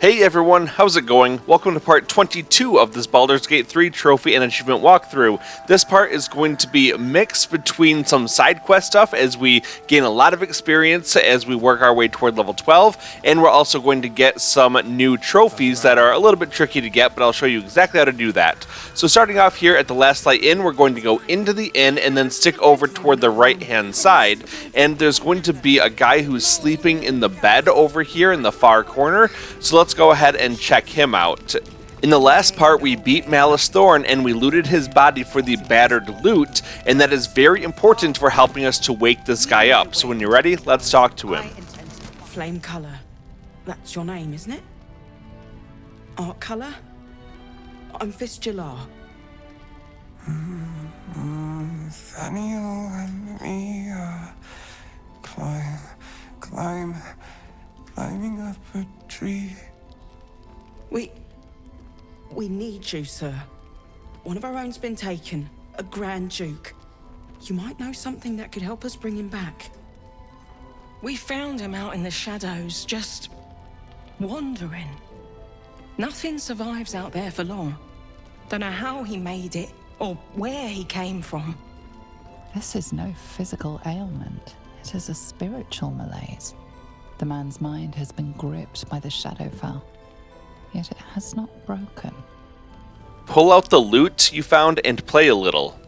Hey everyone, how's it going? Welcome to part 22 of this Baldur's Gate 3 trophy and achievement walkthrough. This part is going to be mixed between some side quest stuff as we gain a lot of experience as we work our way toward level 12, and we're also going to get some new trophies that are a little bit tricky to get, but I'll show you exactly how to do that. So starting off here at the Last Light Inn, we're going to go into the inn and then stick over toward the right hand side, and there's going to be a guy who's sleeping in the bed over here in the far corner, so let's go ahead and check him out. In the last part, we beat Malice Thorn and we looted his body for the battered loot, and that is very important for helping us to wake this guy up. So when you're ready, let's talk to him. Flame Cullagh. That's your name, isn't it? Art Cullagh? I'm Thaniel and me are climbing up a tree. We need you, sir. One of our own's been taken, a Grand Duke. You might know something that could help us bring him back. We found him out in the shadows, just wandering. Nothing survives out there for long. Don't know how he made it, or where he came from. This is no physical ailment. It is a spiritual malaise. The man's mind has been gripped by the Shadowfell, yet it has not broken. Pull out the loot you found and play a little.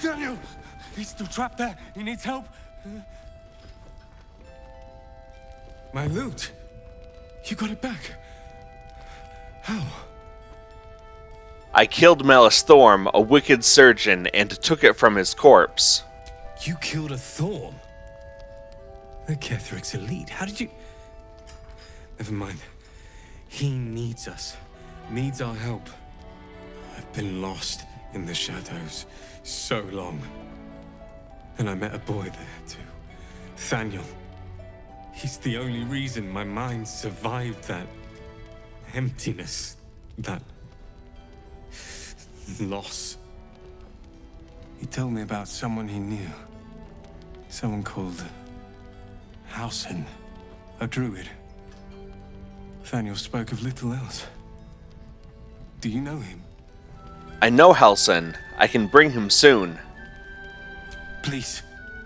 Thaniel! He's still trapped there. He needs help. My loot. You got it back. How? I killed Malice Thorn, a wicked surgeon, and took it from his corpse. You killed a Thorn? The Ketheric's elite. How did you... Never mind. He needs us. Needs our help. I've been lost in the shadows so long. And I met a boy there too. Thaniel. He's the only reason my mind survived that emptiness, that loss. He told me about someone he knew. Someone called Halsin, a druid. Thaniel spoke of little else. Do you know him? I know Halsin. I can bring him soon. Please,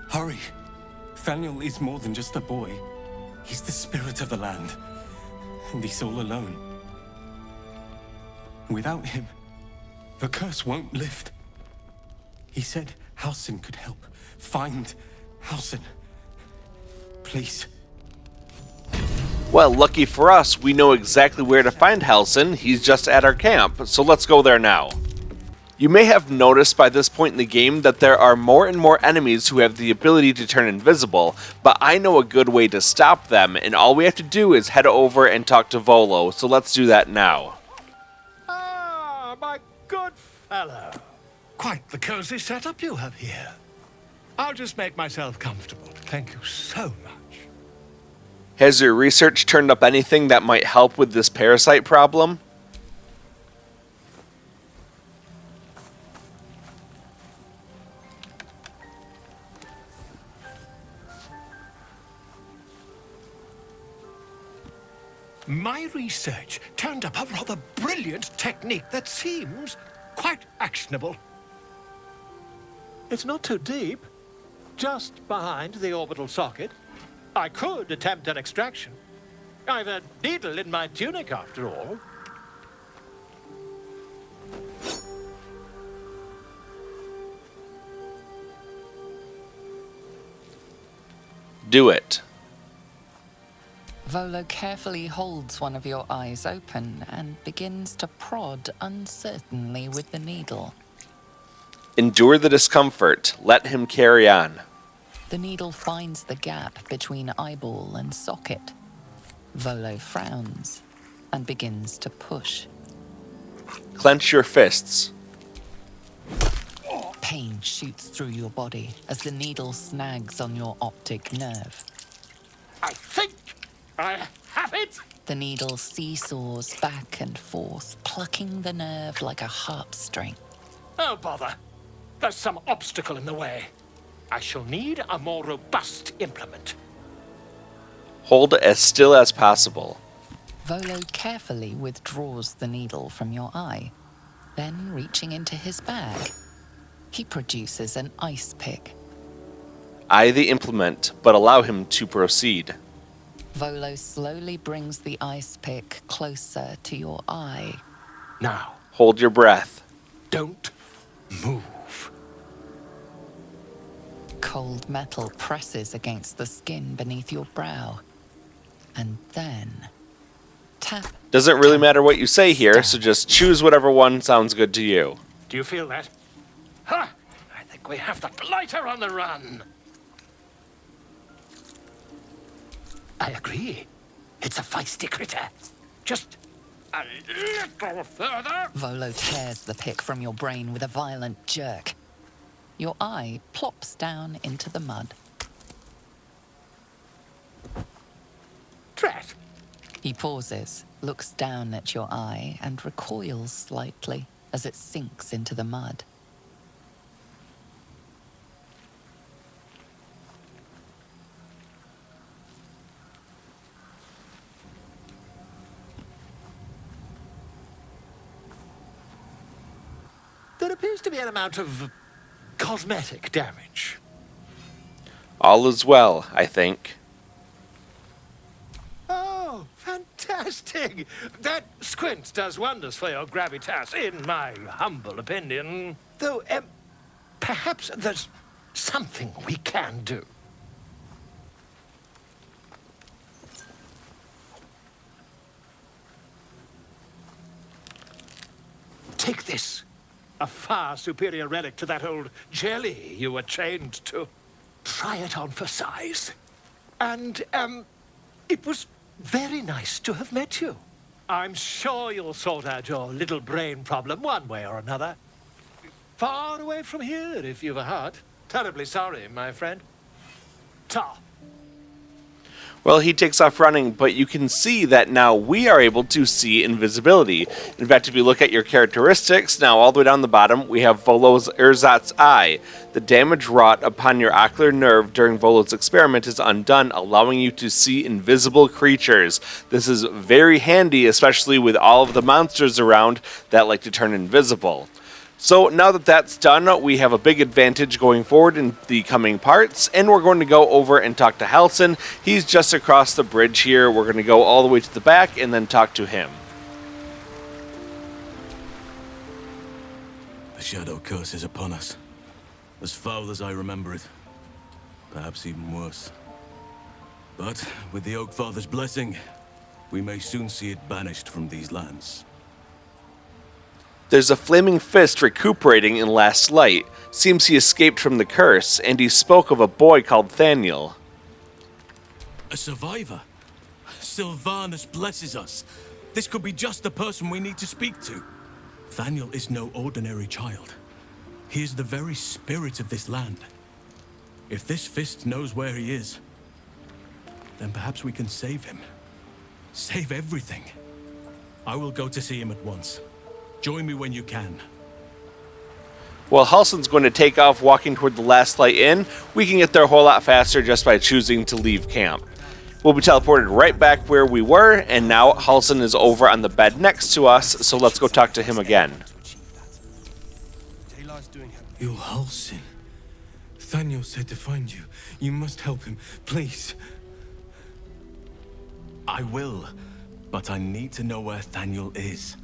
hurry. Thaniel is more than just a boy. He's the spirit of the land, and he's all alone. Without him, the curse won't lift. He said Halsin could help. Find Halsin. Please. Well, lucky for us, we know exactly where to find Halsin. He's just at our camp, so let's go there now. You may have noticed by this point in the game that there are more and more enemies who have the ability to turn invisible, but I know a good way to stop them, and all we have to do is head over and talk to Volo, so let's do that now. Ah, my good fellow. Quite the cozy setup you have here. I'll just make myself comfortable. Thank you so much. Has your research turned up anything that might help with this parasite problem? My research turned up a rather brilliant technique that seems quite actionable. It's not too deep, just behind the orbital socket. I could attempt an extraction. I've a needle in my tunic, after all. Do it. Volo carefully holds one of your eyes open and begins to prod uncertainly with the needle. Endure the discomfort. Let him carry on. The needle finds the gap between eyeball and socket. Volo frowns and begins to push. Clench your fists. Pain shoots through your body as the needle snags on your optic nerve. I think I have it! The needle seesaws back and forth, plucking the nerve like a harp string. Oh, bother. There's some obstacle in the way. I shall need a more robust implement. Hold as still as possible. Volo carefully withdraws the needle from your eye. Then, reaching into his bag, he produces an ice pick. Eye the implement, but allow him to proceed. Volo slowly brings the ice pick closer to your eye. Now, Hold your breath. don't move. Cold metal presses against the skin beneath your brow. And then, tap. Doesn't really tap, matter what you say here, stab. so just choose whatever one sounds good to you. Do you feel that? Ha! I think we have the blighter on the run. I agree. It's a feisty critter. Just a little further. Volo tears the pick from your brain with a violent jerk. Your eye plops down into the mud. Drat. He pauses, looks down at your eye, and recoils slightly as it sinks into the mud. There appears to be an amount of cosmetic damage. All is well, I think. Oh, fantastic! That squint does wonders for your gravitas, in my humble opinion. Though, perhaps there's something we can do. Take this. A far superior relic to that old jelly you were chained to. Try it on for size. And, it was very nice to have met you. I'm sure you'll sort out your little brain problem one way or another. Far away from here, if you've a heart. Terribly sorry, my friend. Ta. Well, he takes off running, but you can see that now we are able to see invisibility. In fact, if you look at your characteristics, now all the way down the bottom, we have Volo's ersatz eye. The damage wrought upon your ocular nerve during Volo's experiment is undone, allowing you to see invisible creatures. This is very handy, especially with all of the monsters around that like to turn invisible. So now that that's done, we have a big advantage going forward in the coming parts, and we're going to go over and talk to Halsin. He's just across the bridge here. We're going to go all the way to the back and then talk to him. The shadow curse is upon us. As foul as I remember it. Perhaps even worse. But with the Oak Father's blessing, we may soon see it banished from these lands. There's a flaming fist recuperating in last light. Seems he escaped from the curse, and he spoke of a boy called Thaniel. A survivor? Sylvanus blesses us. This could be just the person we need to speak to. Thaniel is no ordinary child. He is the very spirit of this land. If this fist knows where he is, then perhaps we can save him. Save everything. I will go to see him at once. Join me when you can. While Halsin's going to take off walking toward the Last Light Inn, we can get there a whole lot faster just by choosing to leave camp. We'll be teleported right back where we were, and now Halsin is over on the bed next to us, so let's go talk to him again. You're Halsin. Thaniel said to find you. You must help him, please. I will, but I need to know where Thaniel is.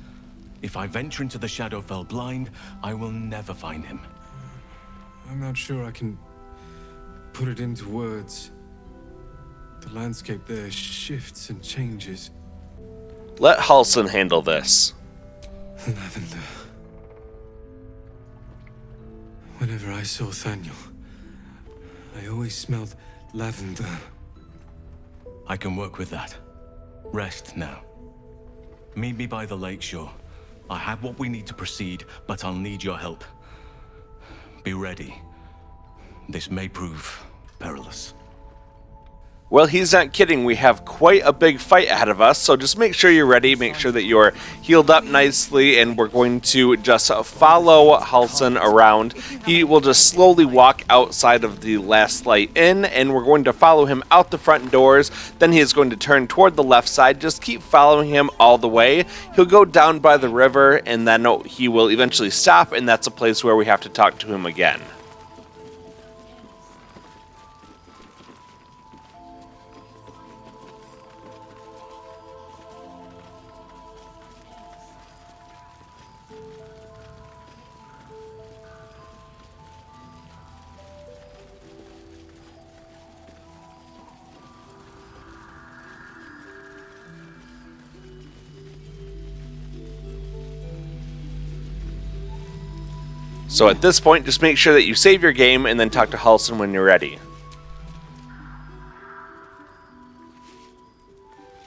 If I venture into the Shadowfell blind, I will never find him. I'm not sure I can put it into words. The landscape there shifts and changes. Let Halsin handle this. Lavender. Whenever I saw Thaniel, I always smelled lavender. I can work with that. Rest now. Meet me by the lakeshore. I have what we need to proceed, but I'll need your help. Be ready. This may prove perilous. Well, he's not kidding. We have quite a big fight ahead of us, so just make sure you're ready, make sure that you're healed up nicely, and we're going to just follow Halsin around. He will just slowly walk outside of the last light inn, and we're going to follow him out the front doors. Then he is going to turn toward the left side. Just keep following him all the way. He'll go down by the river, and then he will eventually stop, and that's a place where we have to talk to him again. So at this point, just make sure that you save your game and then talk to Halsin when you're ready.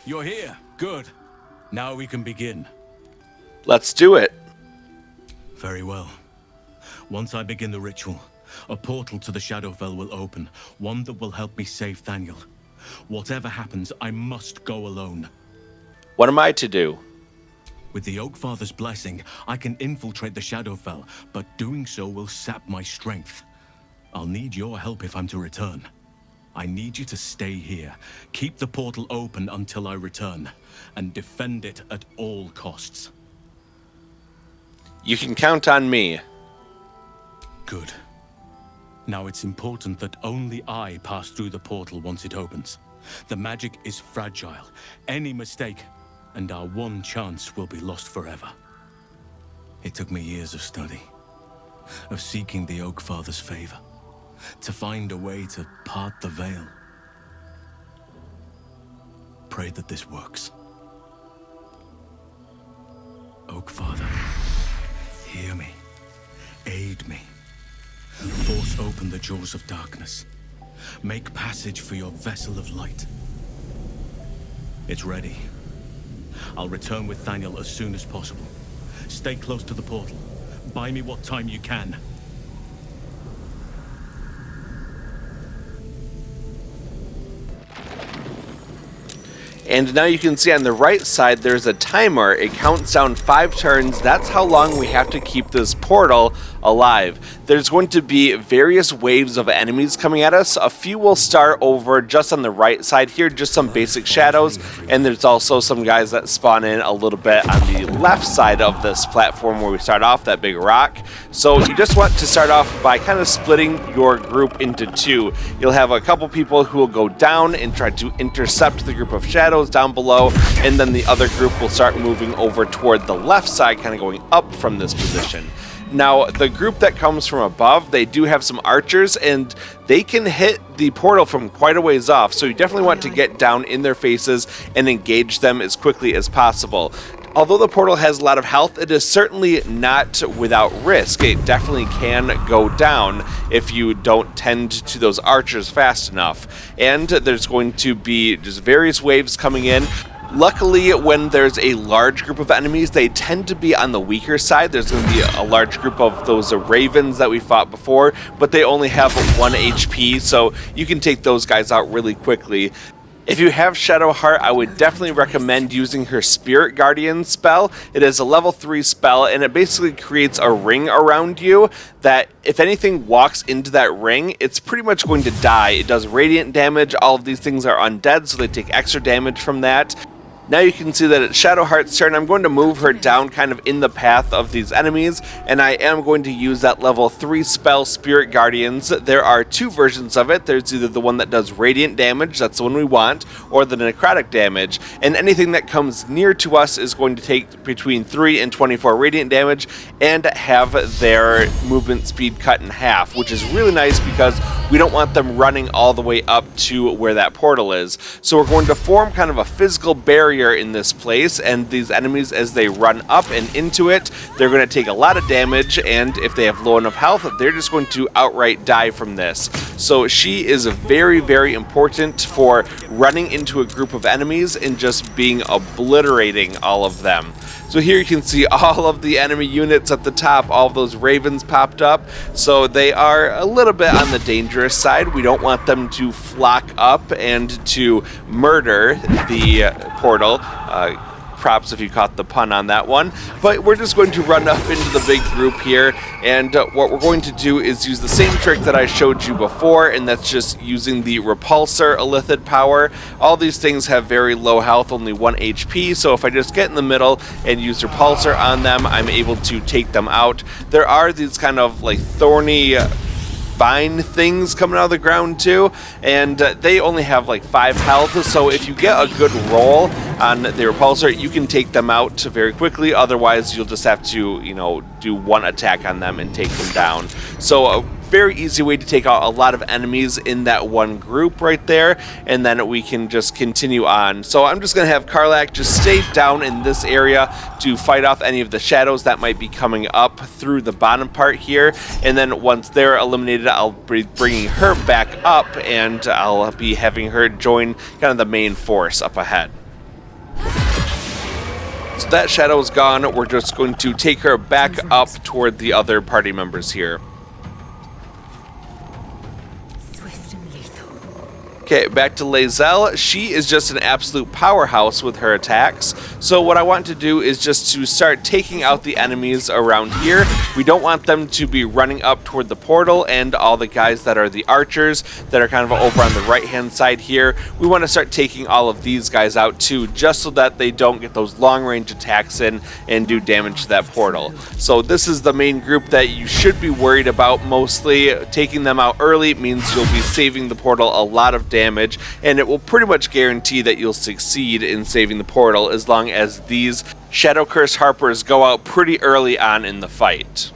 You're here. Good. Now we can begin. Let's do it. Very well. Once I begin the ritual, a portal to the Shadowfell will open, one that will help me save Thaniel. Whatever happens, I must go alone. What am I to do? With the Oakfather's blessing, I can infiltrate the Shadowfell, but doing so will sap my strength. I'll need your help if I'm to return. I need you to stay here, keep the portal open until I return, and defend it at all costs. You can count on me. Good. Now it's important that only I pass through the portal once it opens. The magic is fragile. Any mistake, and our one chance will be lost forever. It took me years of study, of seeking the Oakfather's favor, to find a way to part the veil. Pray that this works. Oakfather, hear me, aid me. Force open the jaws of darkness. Make passage for your vessel of light. It's ready. I'll return with Thaniel as soon as possible. Stay close to the portal. Buy me what time you can. And now you can see on the right side there's a timer. It counts down 5 turns. That's how long we have to keep this portal alive. There's going to be various waves of enemies coming at us. A few will start over just on the right side here, just some basic shadows, and there's also some guys that spawn in a little bit on the left side of this platform where we start off, that big rock. So you just want to start off by kind of splitting your group into 2. You'll have a couple people who will go down and try to intercept the group of shadows down below, and then the other group will start moving over toward the left side, kind of going up from this position. Now, the group that comes from above, they do have some archers, and they can hit the portal from quite a ways off, so you definitely want to get down in their faces and engage them as quickly as possible. Although the portal has a lot of health, it is certainly not without risk. It definitely can go down if you don't tend to those archers fast enough. And there's going to be just various waves coming in. Luckily, when there's a large group of enemies, they tend to be on the weaker side. There's going to be a large group of those ravens that we fought before, but they only have 1 HP, so you can take those guys out really quickly. If you have Shadowheart, I would definitely recommend using her Spirit Guardian spell. It is a level 3 spell, and it basically creates a ring around you that if anything walks into that ring, it's pretty much going to die. It does radiant damage. All of these things are undead, so they take extra damage from that. Now you can see that it's Shadowheart's turn. I'm going to move her down kind of in the path of these enemies, and I am going to use that level 3 spell, Spirit Guardians. There are 2 versions of it. There's either the one that does radiant damage, that's the one we want, or the necrotic damage. And anything that comes near to us is going to take between 3 and 24 radiant damage and have their movement speed cut in half, which is really nice because we don't want them running all the way up to where that portal is. So we're going to form kind of a physical barrier in this place, and these enemies, as they run up and into it, they're going to take a lot of damage, and if they have low enough health, they're just going to outright die from this. So she is very, very important for running into a group of enemies and just obliterating all of them. So here you can see all of the enemy units at the top, all of those ravens popped up. So they are a little bit on the dangerous side. We don't want them to flock up and to murder the portal. Props if you caught the pun on that one. But we're just going to run up into the big group here, and what we're going to do is use the same trick that I showed you before, and that's just using the repulsor illithid power. All these things have very low health, only 1 HP, so if I just get in the middle and use repulsor on them, I'm able to take them out. There are these kind of like thorny vine things coming out of the ground too, and they only have like 5 health, so if you get a good roll on the repulsor, you can take them out very quickly. Otherwise, you'll just have to, you know, do 1 attack on them and take them down. So a very easy way to take out a lot of enemies in that one group right there, and then we can just continue on. So I'm just going to have Cullagh just stay down in this area to fight off any of the shadows that might be coming up through the bottom part here, and then once they're eliminated, I'll be bringing her back up, and I'll be having her join kind of the main force up ahead. So that shadow is gone. We're just going to take her back up toward the other party members here. Okay, back to Lae'zel. She is just an absolute powerhouse with her attacks. So what I want to do is just to start taking out the enemies around here. We don't want them to be running up toward the portal and all the guys that are the archers that are kind of over on the right-hand side here. We want to start taking all of these guys out too, just so that they don't get those long-range attacks in and do damage to that portal. So this is the main group that you should be worried about mostly. Taking them out early means you'll be saving the portal a lot of damage, and it will pretty much guarantee that you'll succeed in saving the portal as long as these Shadow Curse Harpers go out pretty early on in the fight.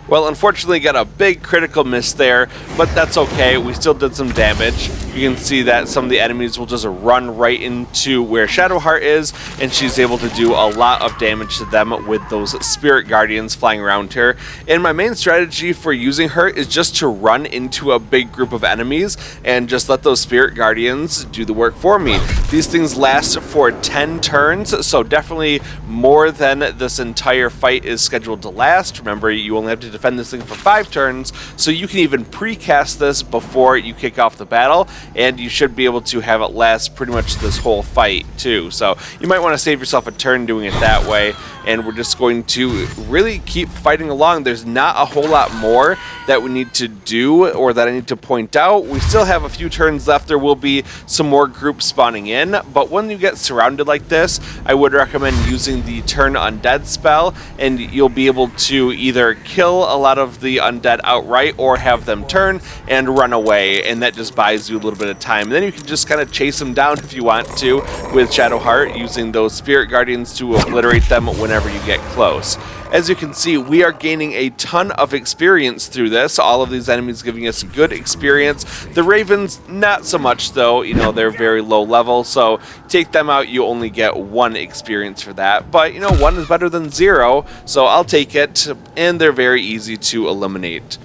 Well, unfortunately got a big critical miss there, but that's okay. We still did some damage. You can see that some of the enemies will just run right into where Shadowheart is, and she's able to do a lot of damage to them with those Spirit Guardians flying around her. And my main strategy for using her is just to run into a big group of enemies and just let those Spirit Guardians do the work for me. These things last for 10 turns, so definitely more than this entire fight is scheduled to last. Remember, you only have to defend this thing for 5 turns, so you can even precast this before you kick off the battle, and you should be able to have it last pretty much this whole fight too. So you might want to save yourself a turn doing it that way, and we're just going to really keep fighting along. There's not a whole lot more that we need to do or that I need to point out. We still have a few turns left. There will be some more groups spawning in, but when you get surrounded like this, I would recommend using the Turn Undead spell, and you'll be able to either kill a lot of the undead outright or have them turn and run away, and that just buys you a little bit of time. And then you can just kind of chase them down if you want to with Shadowheart, using those Spirit Guardians to obliterate them whenever you get close. As you can see, we are gaining a ton of experience through this. All of these enemies giving us good experience. The Ravens, not so much though. You know, they're very low level, so take them out, you only get 1 experience for that. But, you know, 1 is better than 0, so I'll take it, and they're very easy to eliminate.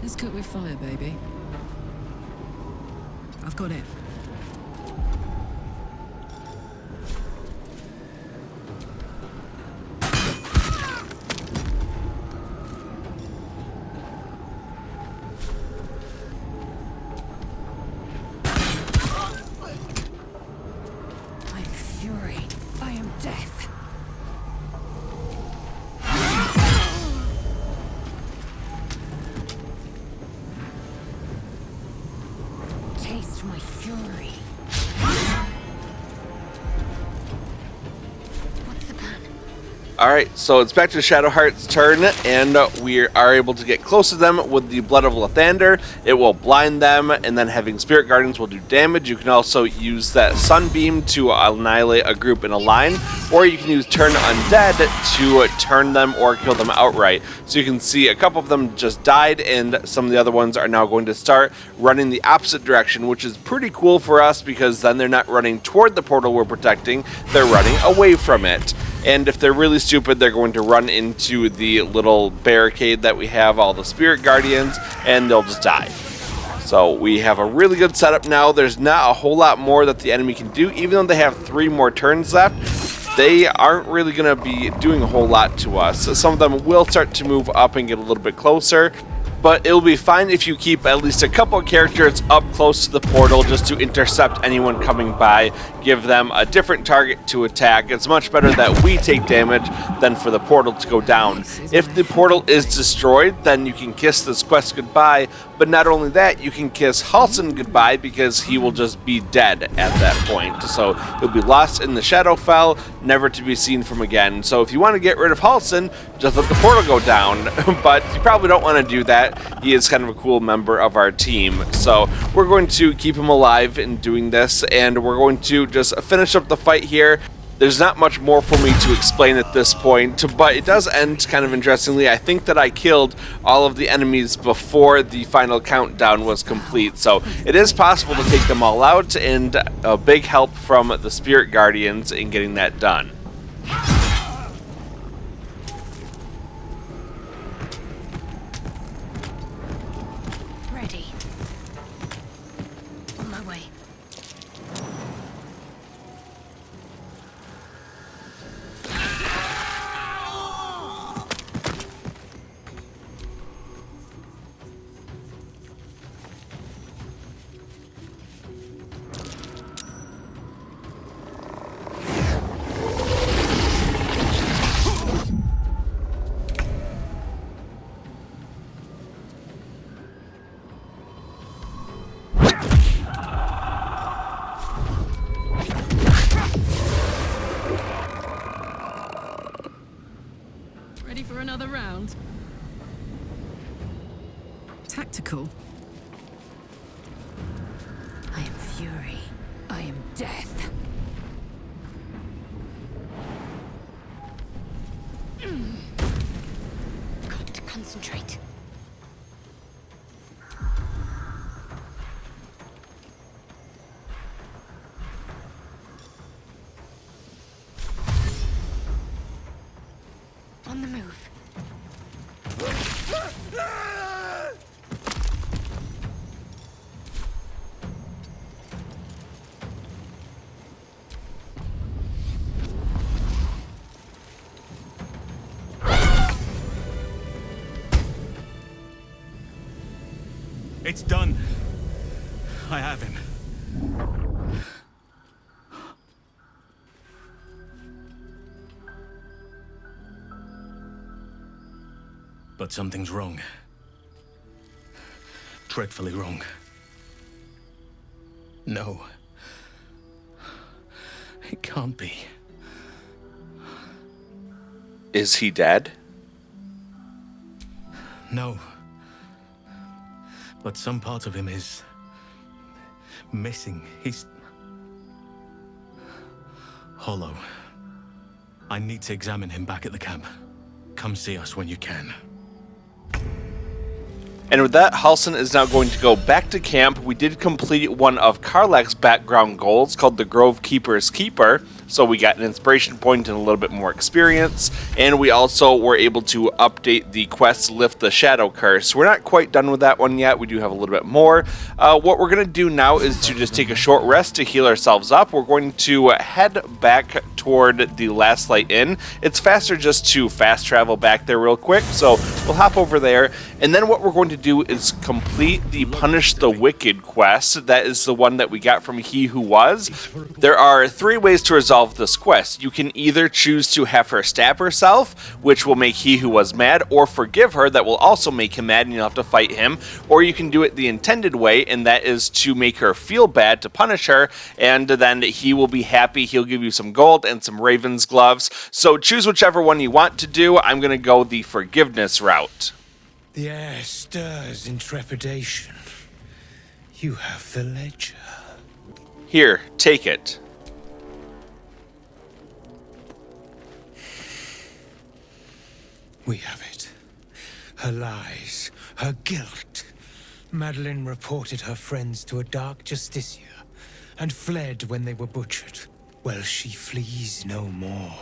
Let's cook with fire, baby. I've got it. I am fury. I am death. Taste my fury. What's the plan? Alright, so it's back to Shadowheart's turn, and we are able to get close to them with the Blood of Lathander. It will blind them, and then having Spirit Guardians will do damage. You can also use that Sunbeam to annihilate a group in a line, or you can use Turn Undead to turn them or kill them outright. So you can see a couple of them just died, and some of the other ones are now going to start running the opposite direction, which is pretty cool for us because then they're not running toward the portal we're protecting, they're running away from it. and if they're really stupid, they're going to run into the little barricade that we have, all the spirit guardians, and they'll just die. So we have a really good setup now. There's not a whole lot more that the enemy can do. Even though they have 3 more turns left, they aren't really going to be doing a whole lot to us. So some of them will start to move up and get a little bit closer, but it'll be fine if you keep at least a couple of characters up close to the portal just to intercept anyone coming by, give them a different target to attack. It's much better that we take damage than for the portal to go down. If the portal is destroyed, then you can kiss this quest goodbye, but not only that, you can kiss Halsin goodbye because he will just be dead at that point. So he'll be lost in the Shadowfell, never to be seen from again. So if you want to get rid of Halsin, just let the portal go down, but you probably don't want to do that. He is kind of a cool member of our team. So we're going to keep him alive in doing this, and we're going to just finish up the fight here. There's not much more for me to explain at this point, but it does end kind of interestingly. I think that I killed all of the enemies before the final countdown was complete, so it is possible to take them all out, and a big help from the Spirit Guardians in getting that done. Ready. On my way. Ready for another round? Tactical. I am fury. I am death. Got to concentrate. On the move. It's done. I have him. But something's wrong. Dreadfully wrong. No. It can't be. Is he dead? No. But some part of him is missing. He's hollow. I need to examine him back at the camp. Come see us when you can. And with that, Halsin is now going to go back to camp. We did complete one of Cullagh's background goals called the Grove Keeper's Keeper. So we got an inspiration point and a little bit more experience. And we also were able to update the quest Lift the Shadow Curse. We're not quite done with that one yet. We do have a little bit more. What we're going to do now is to just take a short rest to heal ourselves up. We're going to head back toward the Last Light Inn. It's faster just to fast travel back there real quick. So we'll hop over there. And then what we're going to do is complete the Punish the Wicked quest. That is the one that we got from He Who Was. There are 3 ways to resolve this quest. You can either choose to have her stab herself, which will make He Who Was mad, or forgive her, that will also make him mad and you'll have to fight him, or you can do it the intended way, and that is to make her feel bad, to punish her, and then he will be happy. He'll give you some gold and some raven's gloves. So choose whichever one you want to do. I'm going to go the forgiveness route. The air stirs in trepidation. You have the ledger. Here, take it. We have it. Her lies, her guilt. Madeline reported her friends to a dark justiciar and fled when they were butchered. Well, she flees no more.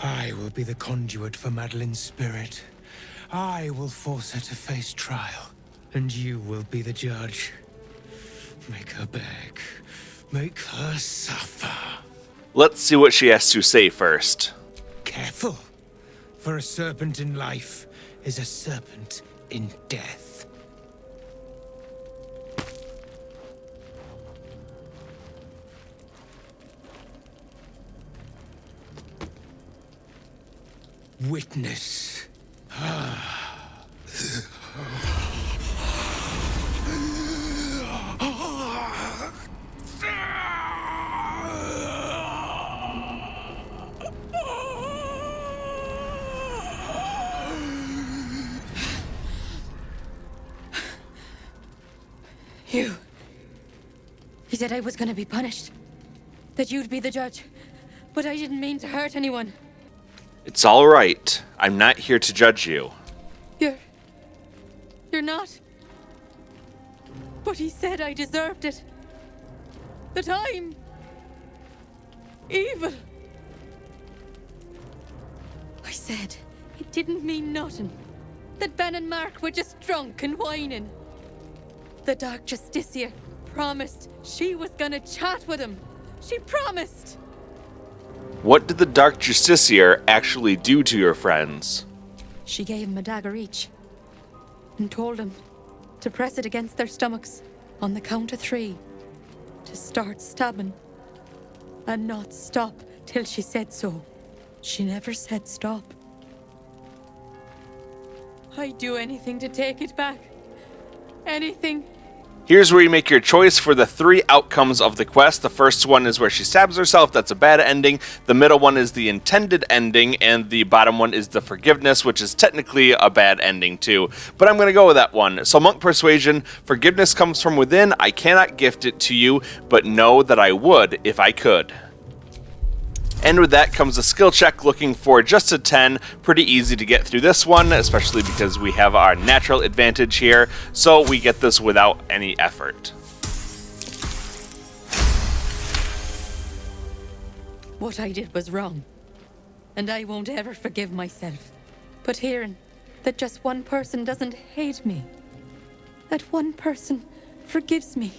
I will be the conduit for Madeline's spirit. I will force her to face trial, and you will be the judge. Make her beg. Make her suffer. Let's see what she has to say first. Careful, for a serpent in life is a serpent in death. Witness. You said I was gonna be punished. That you'd be the judge. But I didn't mean to hurt anyone. It's all right. I'm not here to judge you. You're not. But he said I deserved it. That I'm evil. I said it didn't mean nothing. That Ben and Mark were just drunk and whining. The Dark Justicia promised she was gonna chat with him. She promised. What did the Dark Justiciar actually do to your friends? She gave him a dagger each and told him to press it against their stomachs on the count of 3 to start stabbing and not stop till she said so. She never said stop. I'd do anything to take it back. Anything. Here's where you make your choice for the 3 outcomes of the quest. The first one is where she stabs herself. That's a bad ending. The middle one is the intended ending, and the bottom one is the forgiveness, which is technically a bad ending too. But I'm going to go with that one. So Monk Persuasion, forgiveness comes from within. I cannot gift it to you, but know that I would if I could. And with that comes a skill check looking for just a 10. Pretty easy to get through this one, especially because we have our natural advantage here, so we get this without any effort. What I did was wrong, and I won't ever forgive myself. But hearing that just one person doesn't hate me, that one person forgives me,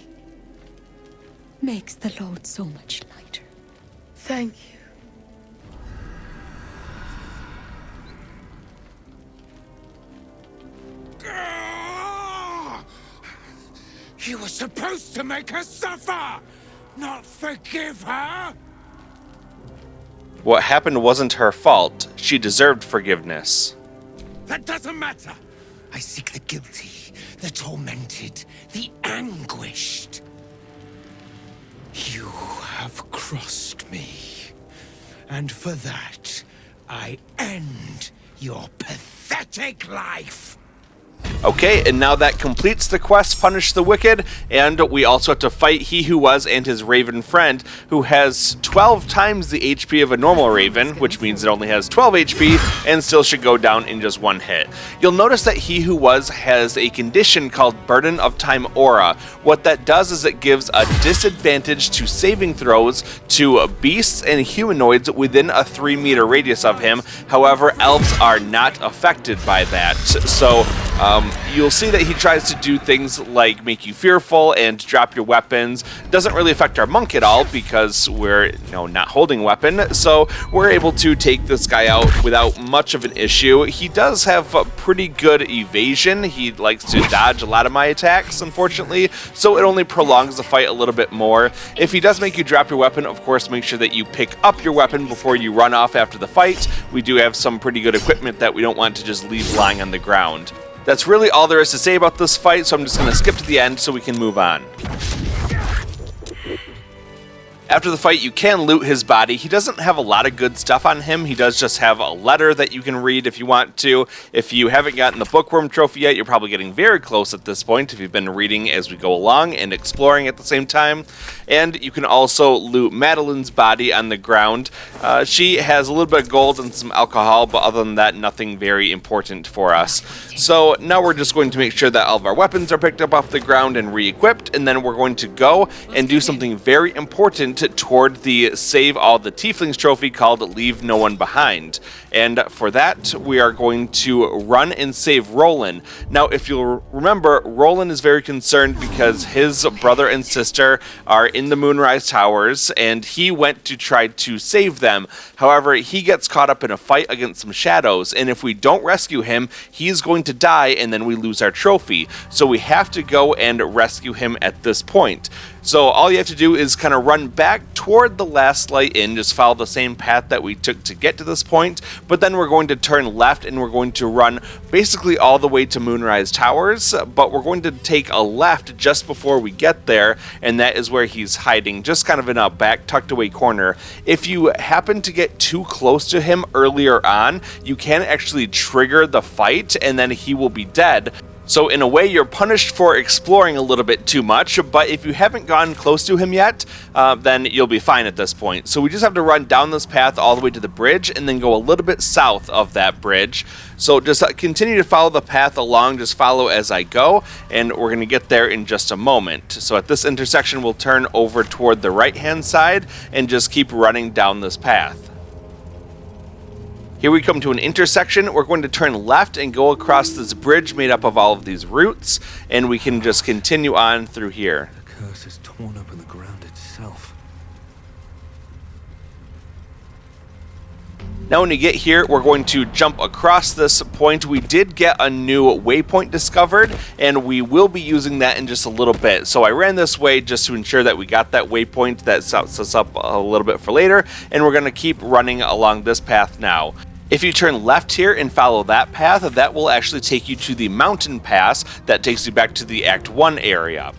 makes the load so much lighter. Thank you. You were supposed to make her suffer, not forgive her. What happened wasn't her fault. She deserved forgiveness. That doesn't matter. I seek the guilty, the tormented, the anguished. You have crossed me, and for that, I end your pathetic life. Okay, and now that completes the quest, Punish the Wicked, and we also have to fight He Who Was and his Raven friend, who has 12 times the HP of a normal Raven, which means it only has 12 HP, and still should go down in just one hit. You'll notice that He Who Was has a condition called Burden of Time Aura. What that does is it gives a disadvantage to saving throws to beasts and humanoids within a 3-meter radius of him. However, elves are not affected by that, so you'll see that he tries to do things like make you fearful and drop your weapons. Doesn't really affect our monk at all because we're not holding a weapon, so we're able to take this guy out without much of an issue. He does have a pretty good evasion. He likes to dodge a lot of my attacks, unfortunately, so it only prolongs the fight a little bit more. If he does make you drop your weapon, of course, make sure that you pick up your weapon before you run off after the fight. We do have some pretty good equipment that we don't want to just leave lying on the ground. That's really all there is to say about this fight, so I'm just going to skip to the end so we can move on. After the fight, you can loot his body. He doesn't have a lot of good stuff on him. He does just have a letter that you can read if you want to. If you haven't gotten the Bookworm Trophy yet, you're probably getting very close at this point if you've been reading as we go along and exploring at the same time. And you can also loot Madeline's body on the ground. She has a little bit of gold and some alcohol, but other than that, nothing very important for us. So now we're just going to make sure that all of our weapons are picked up off the ground and re-equipped, and then we're going to go and do something very important point toward the Save All the Tieflings trophy called Leave No One Behind. And for that, we are going to run and save Rolan. Now, if you'll remember, Rolan is very concerned because his brother and sister are in the Moonrise Towers, and he went to try to save them. However, he gets caught up in a fight against some shadows, and if we don't rescue him, he's going to die, and then we lose our trophy. So we have to go and rescue him at this point. So all you have to do is kind of run back toward the Last Light Inn, just follow the same path that we took to get to this point, but then we're going to turn left and we're going to run basically all the way to Moonrise Towers, but we're going to take a left just before we get there, and that is where he's hiding, just kind of in a back tucked away corner. If you happen to get too close to him earlier on, you can actually trigger the fight and then he will be dead. So in a way, you're punished for exploring a little bit too much, but if you haven't gone close to him yet, then you'll be fine at this point. So we just have to run down this path all the way to the bridge and then go a little bit south of that bridge. So just continue to follow the path along, just follow as I go, and we're going to get there in just a moment. So at this intersection, we'll turn over toward the right-hand side and just keep running down this path. Here we come to an intersection. We're going to turn left and go across this bridge made up of all of these roots, and we can just continue on through here. The curse is torn up in the ground itself. Now when you get here, we're going to jump across this point. We did get a new waypoint discovered, and we will be using that in just a little bit. So I ran this way just to ensure that we got that waypoint that sets us up a little bit for later, and we're going to keep running along this path now. If you turn left here and follow that path, that will actually take you to the mountain pass that takes you back to the Act 1 area.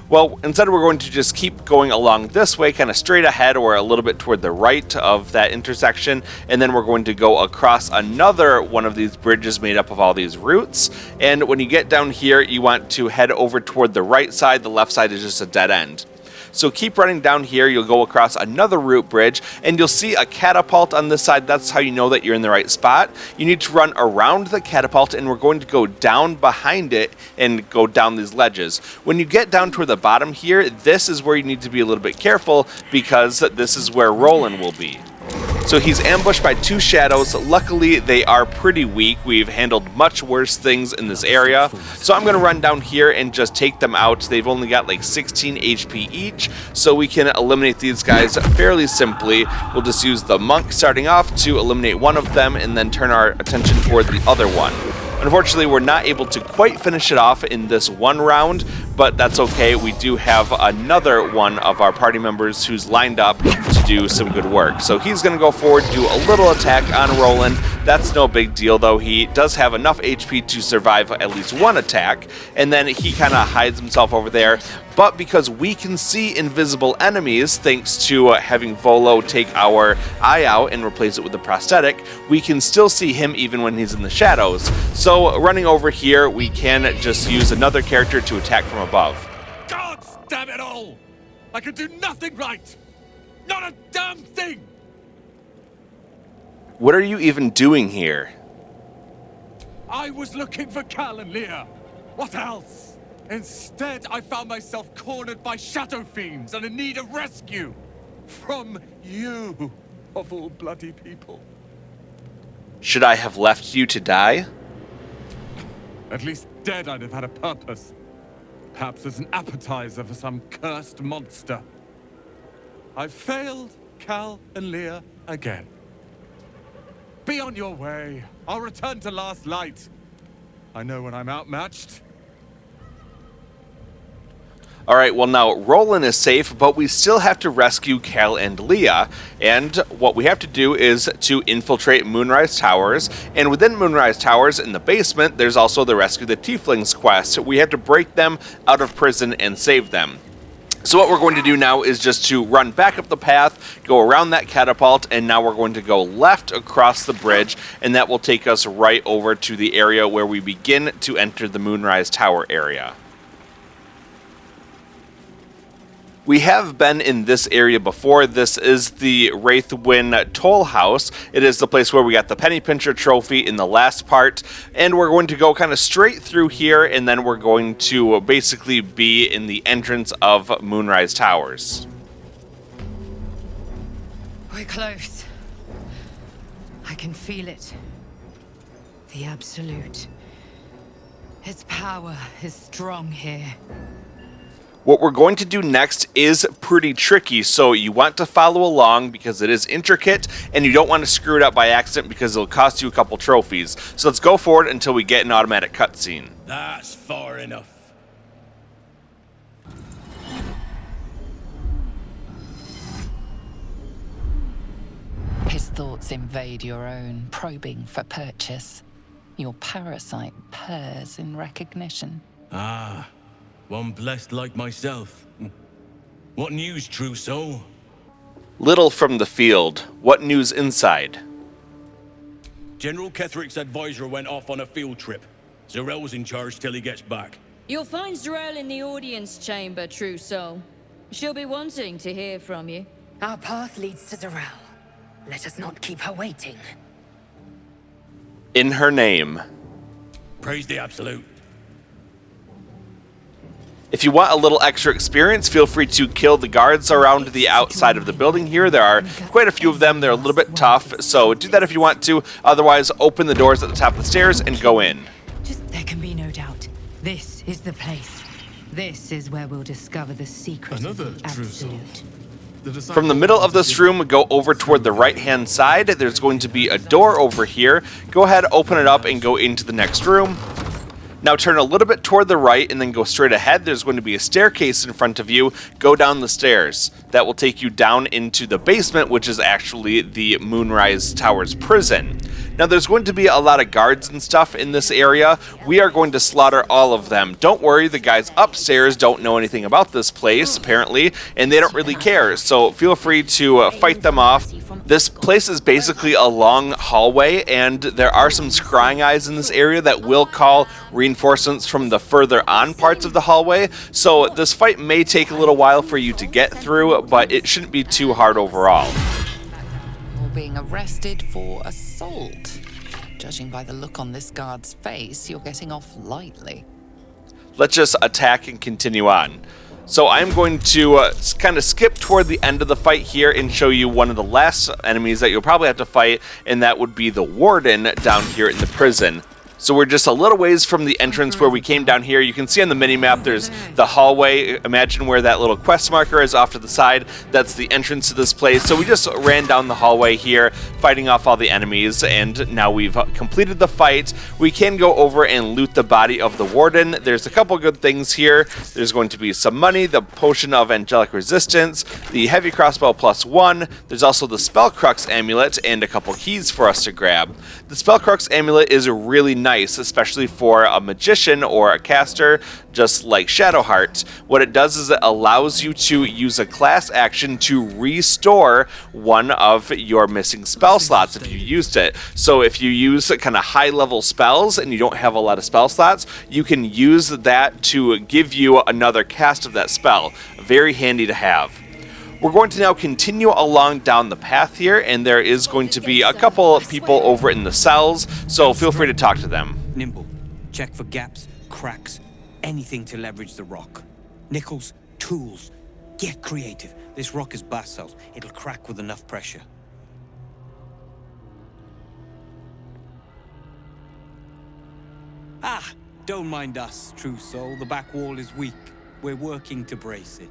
Well, instead we're going to just keep going along this way, kind of straight ahead or a little bit toward the right of that intersection, and then we're going to go across another one of these bridges made up of all these roots. And when you get down here, you want to head over toward the right side. The left side is just a dead end. So keep running down here, you'll go across another root bridge, and you'll see a catapult on this side. That's how you know that you're in the right spot. You need to run around the catapult, and we're going to go down behind it and go down these ledges. When you get down toward the bottom here, this is where you need to be a little bit careful, because this is where Rolan will be. So he's ambushed by two shadows. Luckily, they are pretty weak. We've handled much worse things in this area. So I'm going to run down here and just take them out. They've only got like 16 HP each, so we can eliminate these guys fairly simply. We'll just use the monk starting off to eliminate one of them and then turn our attention toward the other one. Unfortunately, we're not able to quite finish it off in this one round, but that's okay. We do have another one of our party members who's lined up to do some good work. So he's going to go forward, do a little attack on Rolan. That's no big deal, though. He does have enough HP to survive at least one attack, and then he kind of hides himself over there. But because we can see invisible enemies, thanks to having Volo take our eye out and replace it with a prosthetic, we can still see him even when he's in the shadows. So running over here, we can just use another character to attack from above. God damn it all! I could do nothing right! Not a damn thing! What are you even doing here? I was looking for Cal and Leah. What else? Instead, I found myself cornered by shadow fiends and in need of rescue. From you, of all bloody people. Should I have left you to die? At least dead I'd have had a purpose. Perhaps as an appetizer for some cursed monster. I failed Cal and Leah again. Be on your way. I'll return to Last Light. I know when I'm outmatched. Alright, well now, Rolan is safe, but we still have to rescue Cal and Leah, and what we have to do is to infiltrate Moonrise Towers, and within Moonrise Towers, in the basement, there's also the Rescue the Tieflings quest. We have to break them out of prison and save them. So what we're going to do now is just to run back up the path, go around that catapult, and now we're going to go left across the bridge, and that will take us right over to the area where we begin to enter the Moonrise Tower area. We have been in this area before. This is the Wraithwyn Toll House. It is the place where we got the Penny Pincher trophy in the last part, and we're going to go kind of straight through here, and then we're going to basically be in the entrance of Moonrise Towers. close. I can feel it. The Absolute. Its power is strong here. What we're going to do next is pretty tricky, so you want to follow along because it is intricate, and you don't want to screw it up by accident because it'll cost you a couple trophies. So let's go forward until we get an automatic cutscene. That's far enough. His thoughts invade your own, probing for purchase. Your parasite purrs in recognition. Ah, one blessed like myself. What news, true soul? Little from the field. What news inside? General Ketheric's advisor went off on a field trip. Zarel's in charge till he gets back. You'll find Zarel in the audience chamber, true soul. She'll be wanting to hear from you. Our path leads to Zarel. Let us not keep her waiting. In her name. Praise the Absolute. If you want a little extra experience, feel free to kill the guards around the outside of the building here. There are quite a few of them. They're a little bit tough, so do that if you want to. Otherwise, open the doors at the top of the stairs and go in. There can be no doubt. This is the place. This is where we'll discover the secret of the Absolute. From the middle of this room, go over toward the right-hand side. There's going to be a door over here. Go ahead, open it up, and go into the next room. Now turn a little bit toward the right and then go straight ahead. There's going to be a staircase in front of you. Go down the stairs. That will take you down into the basement, which is actually the Moonrise Tower's prison. Now there's going to be a lot of guards and stuff in this area. We are going to slaughter all of them. Don't worry, the guys upstairs don't know anything about this place, apparently, and they don't really care, so feel free to fight them off. This place is basically a long hallway, and there are some scrying eyes in this area that will call reinforcements from the further on parts of the hallway, so this fight may take a little while for you to get through, but it shouldn't be too hard overall. You're being arrested for assault. Judging by the look on this guard's face, you're getting off lightly. Let's just attack and continue on. So I'm going to kind of skip toward the end of the fight here and show you one of the last enemies that you'll probably have to fight, and that would be the Warden down here in the prison. So we're just a little ways from the entrance where we came down here. You can see on the minimap there's the hallway. Imagine where that little quest marker is off to the side. That's the entrance to this place. So we just ran down the hallway here, fighting off all the enemies, and now we've completed the fight. We can go over and loot the body of the Warden. There's a couple good things here. There's going to be some money, the Potion of Angelic Resistance, the Heavy Crossbow +1. There's also the Spellcrux Amulet and a couple keys for us to grab. The Spellcrux Amulet is really nice, especially for a magician or a caster, just like Shadowheart. What it does is it allows you to use a class action to restore one of your missing spell slots if you used it. So if you use kind of high-level spells and you don't have a lot of spell slots, you can use that to give you another cast of that spell. Very handy to have. We're going to now continue along down the path here, and there is going to be a couple of people over in the cells, so feel free to talk to them. Nimble. Check for gaps, cracks, anything to leverage the rock. Nickels, tools. Get creative. This rock is basalt. It'll crack with enough pressure. Ah! Don't mind us, true soul. The back wall is weak. We're working to brace it.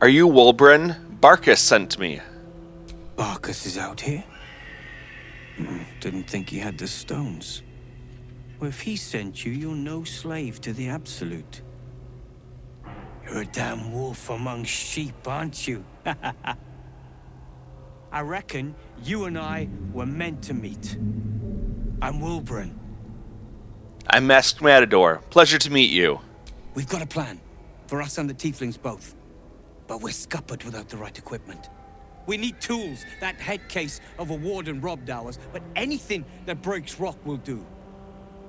Are you Wulbren? Barkus sent me. Barkus is out here? Didn't think he had the stones. Well, if he sent you, you're no slave to the Absolute. You're a damn wolf among sheep, aren't you? I reckon you and I were meant to meet. I'm Wulbren. I'm Masked Matador. Pleasure to meet you. We've got a plan. For us and the tieflings both. But we're scuppered without the right equipment. We need tools. That head case of a Warden robbed ours, but anything that breaks rock will do.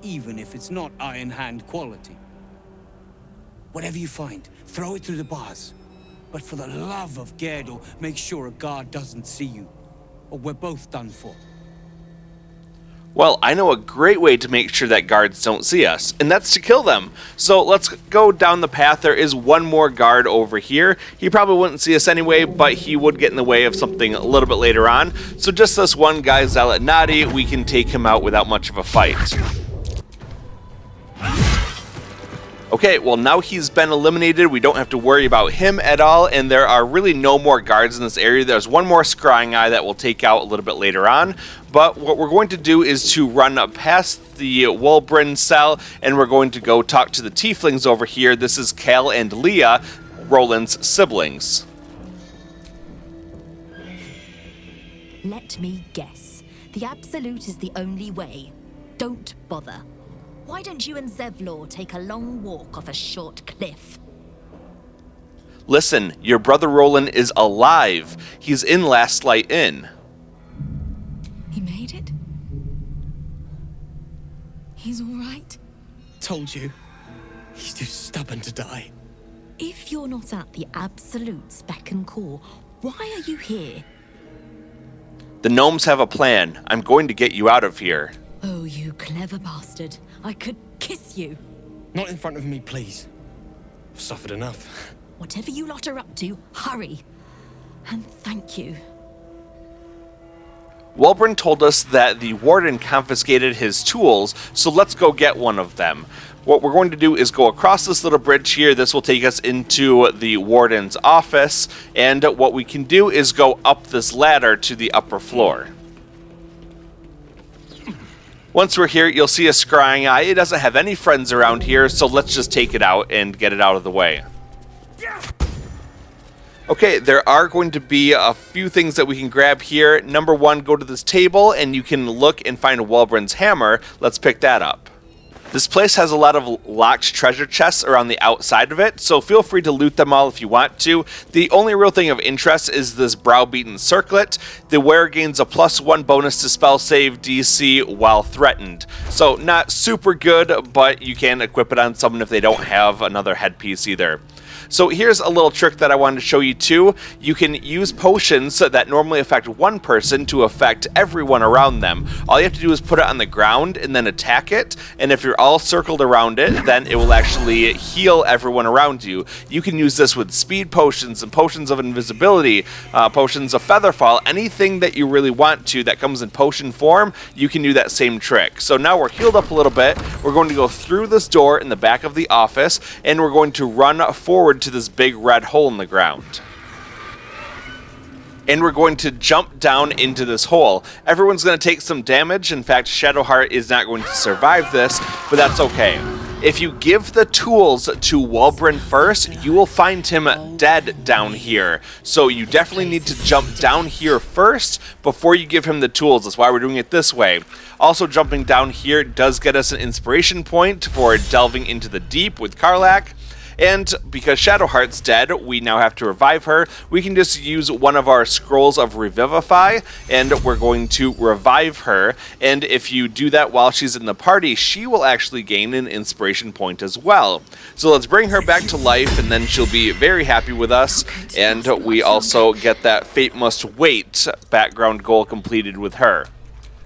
Even if it's not Iron Hand quality. Whatever you find, throw it through the bars. But for the love of Gerdel, make sure a guard doesn't see you. Or we're both done for. Well, I know a great way to make sure that guards don't see us, and that's to kill them. So let's go down the path. There is one more guard over here. He probably wouldn't see us anyway, but he would get in the way of something a little bit later on. So just this one guy, Zealot Nadi, we can take him out without much of a fight. Okay, well now he's been eliminated, we don't have to worry about him at all, and there are really no more guards in this area. There's one more scrying eye that we'll take out a little bit later on, but what we're going to do is to run up past the Wulbren cell, and we're going to go talk to the tieflings over here. This is Cal and Leah, Roland's siblings. Let me guess. The Absolute is the only way. Don't bother. Why don't you and Zevlor take a long walk off a short cliff? Listen, your brother Rolan is alive. He's in Last Light Inn. He made it? He's all right? Told you. He's too stubborn to die. If you're not at the Absolute's beck and call, why are you here? The gnomes have a plan. I'm going to get you out of here. Oh, you clever bastard. I could kiss you. Not in front of me, please. I've suffered enough. Whatever you lot are up to, hurry. And thank you. Wulbren told us that the warden confiscated his tools, so let's go get one of them. What we're going to do is go across this little bridge here. This will take us into the warden's office, and what we can do is go up this ladder to the upper floor. Once we're here, you'll see a scrying eye. It doesn't have any friends around here, so let's just take it out and get it out of the way. Okay, there are going to be a few things that we can grab here. Number one, go to this table, and you can look and find Wulbren's hammer. Let's pick that up. This place has a lot of locked treasure chests around the outside of it, so feel free to loot them all if you want to. The only real thing of interest is this browbeaten circlet. The wearer gains a +1 bonus to spell save DC while threatened. So not super good, but you can equip it on someone if they don't have another headpiece either. So here's a little trick that I wanted to show you too. You can use potions that normally affect one person to affect everyone around them. All you have to do is put it on the ground and then attack it, and if you're all circled around it, then it will actually heal everyone around you. You can use this with speed potions and potions of invisibility, potions of featherfall, anything that you really want to that comes in potion form, you can do that same trick. So now we're healed up a little bit. We're going to go through this door in the back of the office, and we're going to run forward to this big red hole in the ground. And we're going to jump down into this hole. Everyone's going to take some damage. In fact, Shadowheart is not going to survive this, but that's okay. If you give the tools to Wulbren first, you will find him dead down here. So you definitely need to jump down here first before you give him the tools. That's why we're doing it this way. Also, jumping down here does get us an inspiration point for delving into the deep with Karlach. And because Shadowheart's dead, we now have to revive her. We can just use one of our scrolls of Revivify, and we're going to revive her. And if you do that while she's in the party, she will actually gain an inspiration point as well. So let's bring her back to life, and then she'll be very happy with us. And we also get that Fate Must Wait background goal completed with her.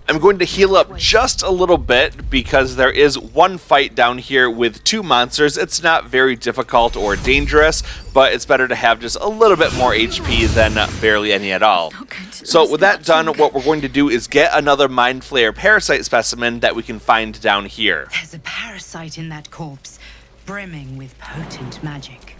I'm going to heal up just a little bit because there is one fight down here with two monsters. It's not very difficult or dangerous, but it's better to have just a little bit more HP than barely any at all. So with that done, what we're going to do is get another Mind Flayer parasite specimen that we can find down here. There's a parasite in that corpse, brimming with potent magic.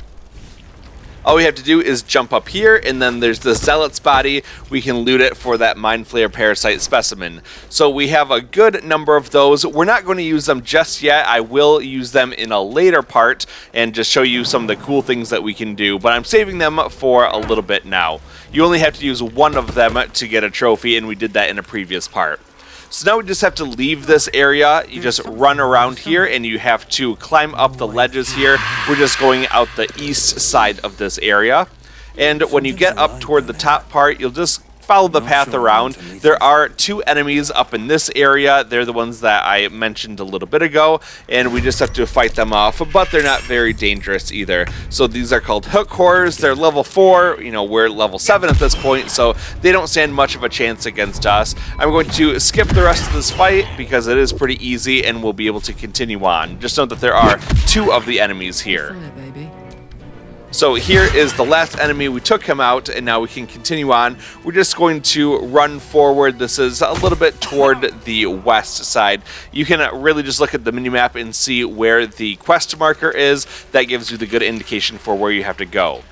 All we have to do is jump up here, and then there's the Zealot's body. We can loot it for that Mind Flayer parasite specimen. So we have a good number of those. We're not going to use them just yet. I will use them in a later part and just show you some of the cool things that we can do, but I'm saving them for a little bit now. You only have to use one of them to get a trophy, and we did that in a previous part. So now we just have to leave this area. You just run around here, and you have to climb up the ledges here. We're just going out the east side of this area. And when you get up toward the top part, you'll just follow the path around. There are 2 enemies up in this area. They're the ones that I mentioned a little bit ago, and we just have to fight them off, but they're not very dangerous either. So these are called hook horrors. They're level 4. You know, we're level 7 at this point, so they don't stand much of a chance against us. I'm going to skip the rest of this fight because it is pretty easy, and we'll be able to continue on. Just note that there are 2 of the enemies here. So here is the last enemy. We took him out, and now we can continue on. We're just going to run forward. This is a little bit toward the west side. You can really just look at the minimap and see where the quest marker is. That gives you the good indication for where you have to go.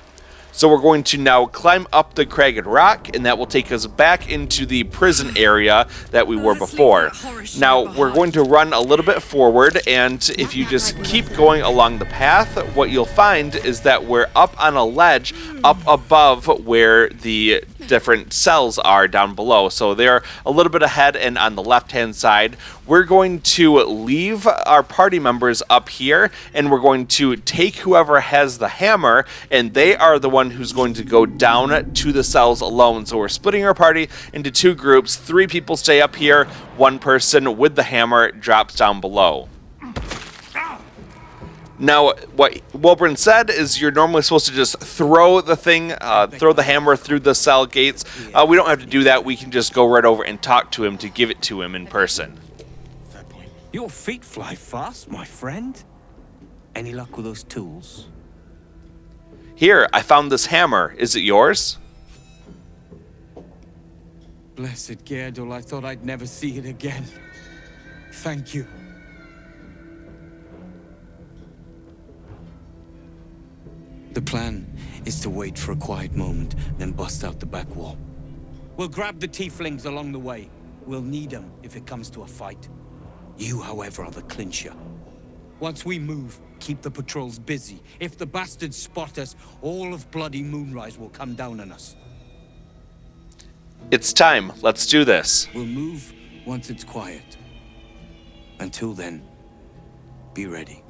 So we're going to now climb up the cragged rock, and that will take us back into the prison area that we were before. Now, we're going to run a little bit forward, and if you just keep going along the path, what you'll find is that we're up on a ledge up above where the different cells are down below. So they're a little bit ahead and on the left-hand side. We're going to leave our party members up here, and we're going to take whoever has the hammer, and they are the one who's going to go down to the cells alone. So we're splitting our party into 2 groups. 3 people stay up here. 1 person with the hammer drops down below. Now, what Wilburn said is you're normally supposed to just throw the thing, throw the hammer through the cell gates. We don't have to do that. We can just go right over and talk to him to give it to him in person. Your feet fly fast, my friend. Any luck with those tools? Here, I found this hammer. Is it yours? Blessed Gerdul, I thought I'd never see it again. Thank you. The plan is to wait for a quiet moment, then bust out the back wall. We'll grab the tieflings along the way. We'll need them if it comes to a fight. You, however, are the clincher. Once we move, keep the patrols busy. If the bastards spot us, all of bloody Moonrise will come down on us. It's time. Let's do this. We'll move once it's quiet. Until then, be ready.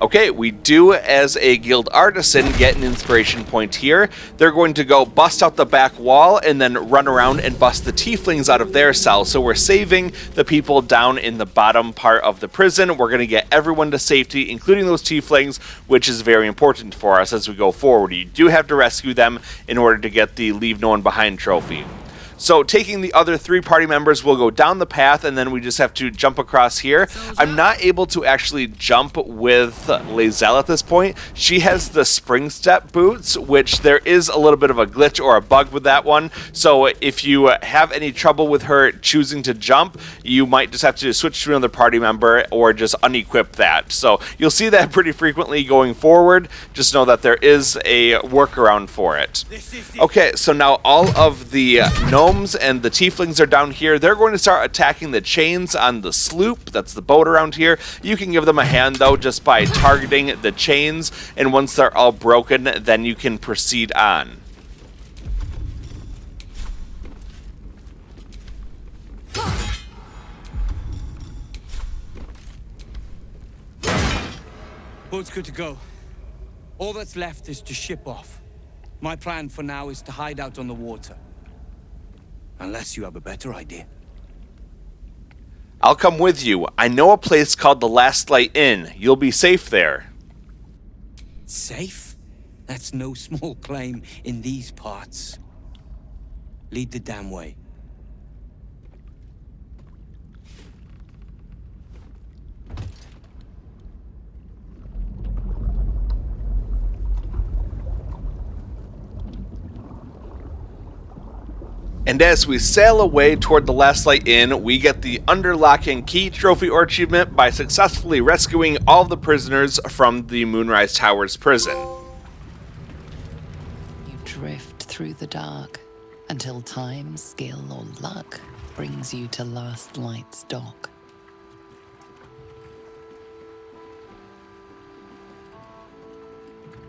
Okay, we do, as a guild artisan, get an inspiration point here. They're going to go bust out the back wall and then run around and bust the tieflings out of their cells. So we're saving the people down in the bottom part of the prison. We're going to get everyone to safety, including those tieflings, which is very important for us as we go forward. You do have to rescue them in order to get the Leave No One Behind trophy. So taking the other 3 party members, we'll go down the path, and then we just have to jump across here. I'm not able to actually jump with Lae'zel at this point. She has the spring step boots, which there is a little bit of a glitch or a bug with that one. So if you have any trouble with her choosing to jump, you might just have to switch to another party member or just unequip that. So you'll see that pretty frequently going forward. Just know that there is a workaround for it. Okay, so now all of the gnomes and the tieflings are down here. They're going to start attacking the chains on the sloop. That's the boat around here. You can give them a hand, though, just by targeting the chains. And once they're all broken, then you can proceed on. Boat's good to go. All that's left is to ship off. My plan for now is to hide out on the water. Unless you have a better idea. I'll come with you. I know a place called the Last Light Inn. You'll be safe there. Safe? That's no small claim in these parts. Lead the damn way. And as we sail away toward the Last Light Inn, we get the Underlocking Key trophy or achievement by successfully rescuing all the prisoners from the Moonrise Towers prison. You drift through the dark until time, skill, or luck brings you to Last Light's dock.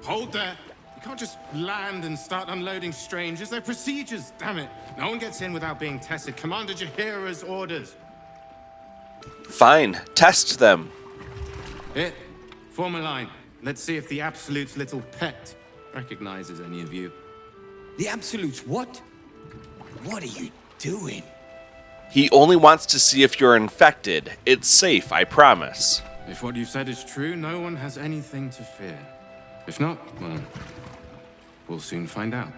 Hold there. You can't just land and start unloading strangers. They're procedures, damn it. No one gets in without being tested. Commander Jaheira's orders. Fine. Test them. Here, form a line. Let's see if the Absolute's little pet recognizes any of you. The Absolutes, what? What are you doing? He only wants to see if you're infected. It's safe, I promise. If what you've said is true, no one has anything to fear. If not, well, we'll soon find out.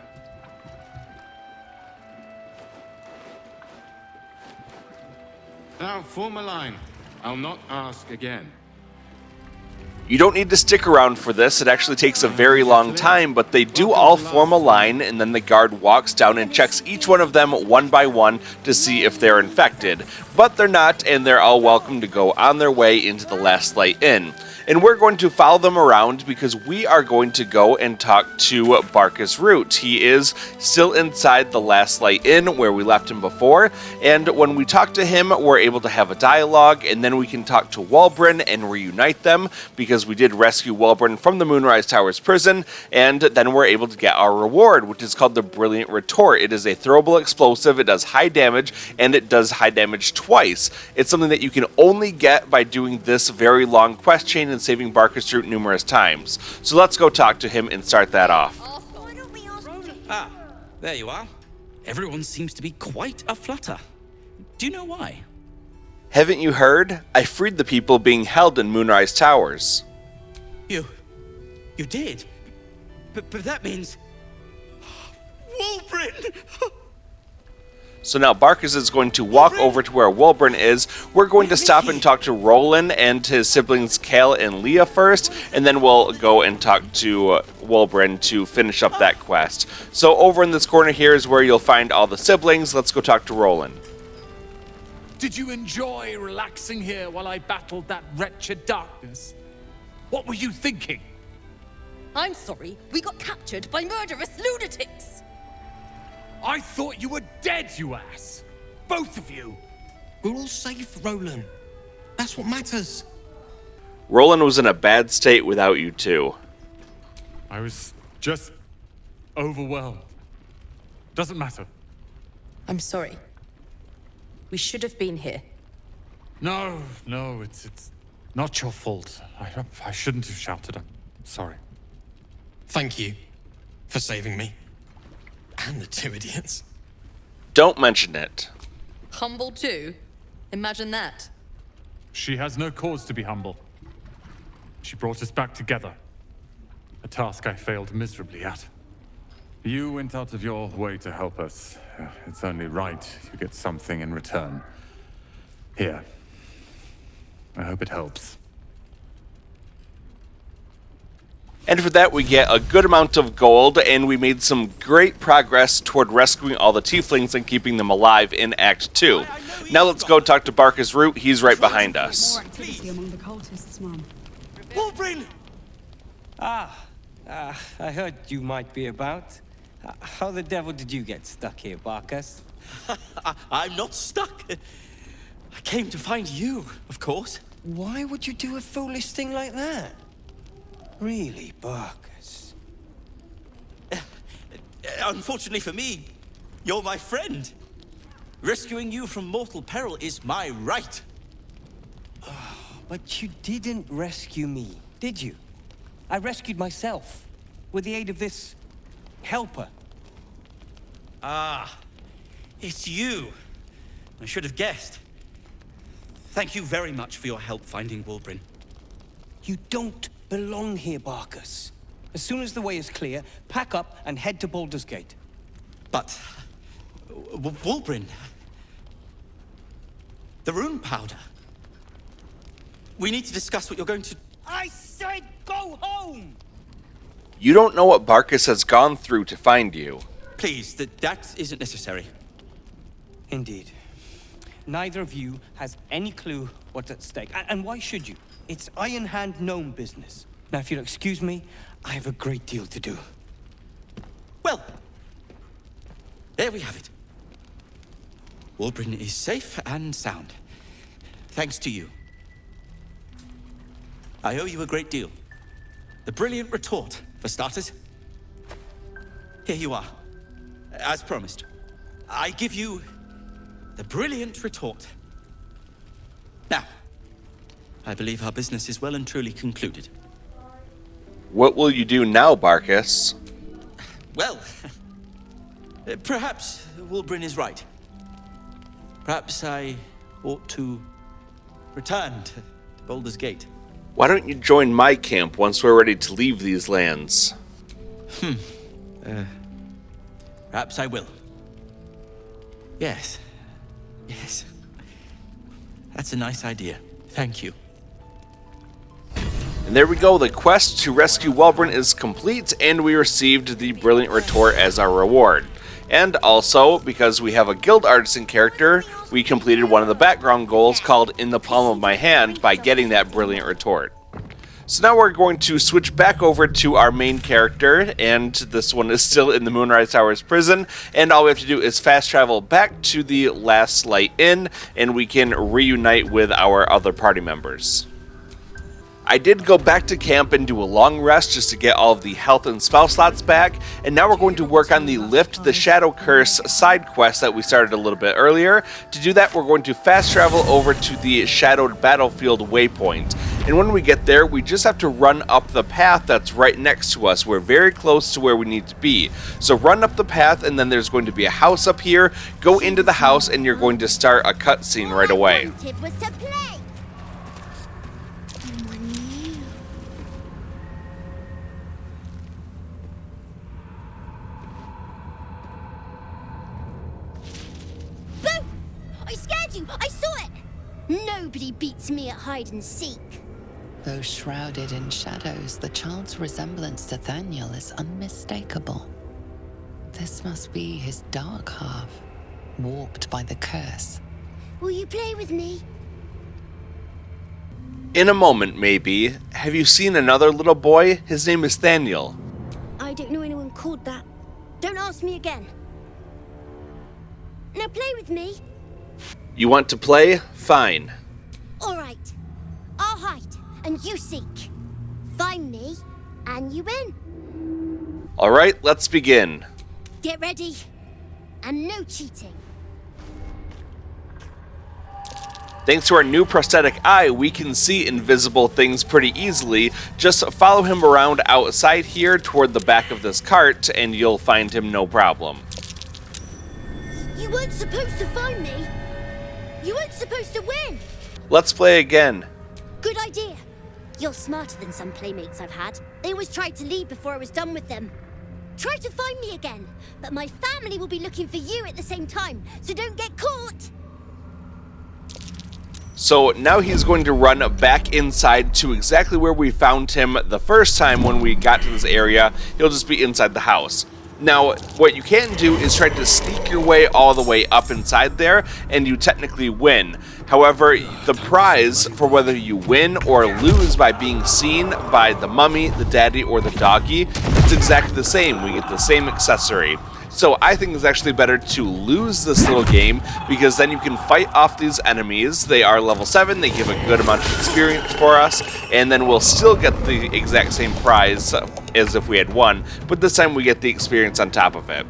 Now, form a line. I'll not ask again. You don't need to stick around for this, it actually takes a very long time, but they do all form a line, and then the guard walks down and checks each one of them one by one to see if they're infected. But they're not, and they're all welcome to go on their way into the Last Light Inn. And we're going to follow them around because we are going to go and talk to Barcus Root. He is still inside the Last Light Inn where we left him before, and when we talk to him, we're able to have a dialogue, and then we can talk to Wulbren and reunite them because we did rescue Wulbren from the Moonrise Towers prison, and then we're able to get our reward, which is called the Brilliant Retort. It is a throwable explosive, it does high damage, and it does high damage twice. It's something that you can only get by doing this very long quest chain and saving Barcus Root numerous times. So let's go talk to him and start that off. Ah, there you are. Everyone seems to be quite aflutter. Do you know why? Haven't you heard? I freed the people being held in Moonrise Towers. You did? But that means... Wulbren! So now Barcus is going to walk over to where Wulbren is. We're going to stop and talk to Rolan and his siblings Cal and Leah first, and then we'll go and talk to Wulbren to finish up that quest. So over in this corner here is where you'll find all the siblings. Let's go talk to Rolan. Did you enjoy relaxing here while I battled that wretched darkness? What were you thinking? I'm sorry, we got captured by murderous lunatics! I thought you were dead, you ass! Both of you! We're all safe, Rolan. That's what matters. Rolan was in a bad state without you two. I was just overwhelmed. Doesn't matter. I'm sorry. We should have been here. No, it's not your fault. I shouldn't have shouted. I'm sorry. Thank you for saving me. And the two idiots. Don't mention it. Humble too? Imagine that. She has no cause to be humble. She brought us back together. A task I failed miserably at. You went out of your way to help us. It's only right you get something in return. Here. I hope it helps. And for that, we get a good amount of gold, and we made some great progress toward rescuing all the tieflings and keeping them alive in Act 2. Now let's go talk to Barcus Root. He's right behind us. Among the cultists, Mom. Wulbren! I heard you might be about. How the devil did you get stuck here, Barcus? I'm not stuck. I came to find you, of course. Why would you do a foolish thing like that? Really, Barcus? Unfortunately for me, you're my friend. Rescuing you from mortal peril is my right. But you didn't rescue me, did you? I rescued myself, with the aid of this helper. Ah, it's you. I should have guessed. Thank you very much for your help finding Wulbren. You don't belong here, Barcus. As soon as the way is clear, pack up and head to Baldur's Gate. But... Wulbren... The rune powder... We need to discuss what you're going to... I said go home! You don't know what Barcus has gone through to find you. Please, that isn't necessary. Indeed. Neither of you has any clue what's at stake. And why should you? It's Iron Hand gnome business. Now, if you'll excuse me, I have a great deal to do. Well, there we have it. Wulbren is safe and sound. Thanks to you. I owe you a great deal. The Brilliant Retort, for starters. Here you are. As promised. I give you the Brilliant Retort. Now, I believe our business is well and truly concluded. What will you do now, Barcus? Well, Perhaps Wulbrin is right. Perhaps I ought to return to Baldur's Gate. Why don't you join my camp once we're ready to leave these lands? Perhaps I will. Yes. Yes. That's a nice idea. Thank you. And there we go, the quest to rescue Wulbrin is complete, and we received the Brilliant Retort as our reward. And also, because we have a guild artisan character, we completed one of the background goals called In the Palm of My Hand by getting that Brilliant Retort. So now we're going to switch back over to our main character, and this one is still in the Moonrise Towers prison, and all we have to do is fast travel back to the Last Light Inn, and we can reunite with our other party members. I did go back to camp and do a long rest just to get all of the health and spell slots back, and now we're going to work on the Lift the Shadow Curse side quest that we started a little bit earlier. To do that, we're going to fast travel over to the Shadowed Battlefield waypoint, and when we get there, we just have to run up the path that's right next to us. We're very close to where we need to be. So run up the path, and then there's going to be a house up here. Go into the house, and you're going to start a cutscene right away. I saw it! Nobody beats me at hide and seek. Though shrouded in shadows, the child's resemblance to Thaniel is unmistakable. This must be his dark half, warped by the curse. Will you play with me? In a moment, maybe. Have you seen another little boy? His name is Thaniel. I don't know anyone called that. Don't ask me again. Now play with me. You want to play? Fine. All right. I'll hide, and you seek. Find me, and you win. All right, let's begin. Get ready, and no cheating. Thanks to our new prosthetic eye, we can see invisible things pretty easily. Just follow him around outside here toward the back of this cart, and you'll find him no problem. You weren't supposed to find me. You weren't supposed to win! Let's play again. Good idea. You're smarter than some playmates I've had. They always tried to leave before I was done with them. Try to find me again, but my family will be looking for you at the same time, so don't get caught! So now he's going to run back inside to exactly where we found him the first time when we got to this area. He'll just be inside the house. Now, what you can do is try to sneak your way all the way up inside there, and you technically win. However, the prize for whether you win or lose by being seen by the mummy, the daddy, or the doggy, it's exactly the same. We get the same accessory. So I think it's actually better to lose this little game, because then you can fight off these enemies. They are level 7, they give a good amount of experience for us, and then we'll still get the exact same prize as if we had won, but this time we get the experience on top of it.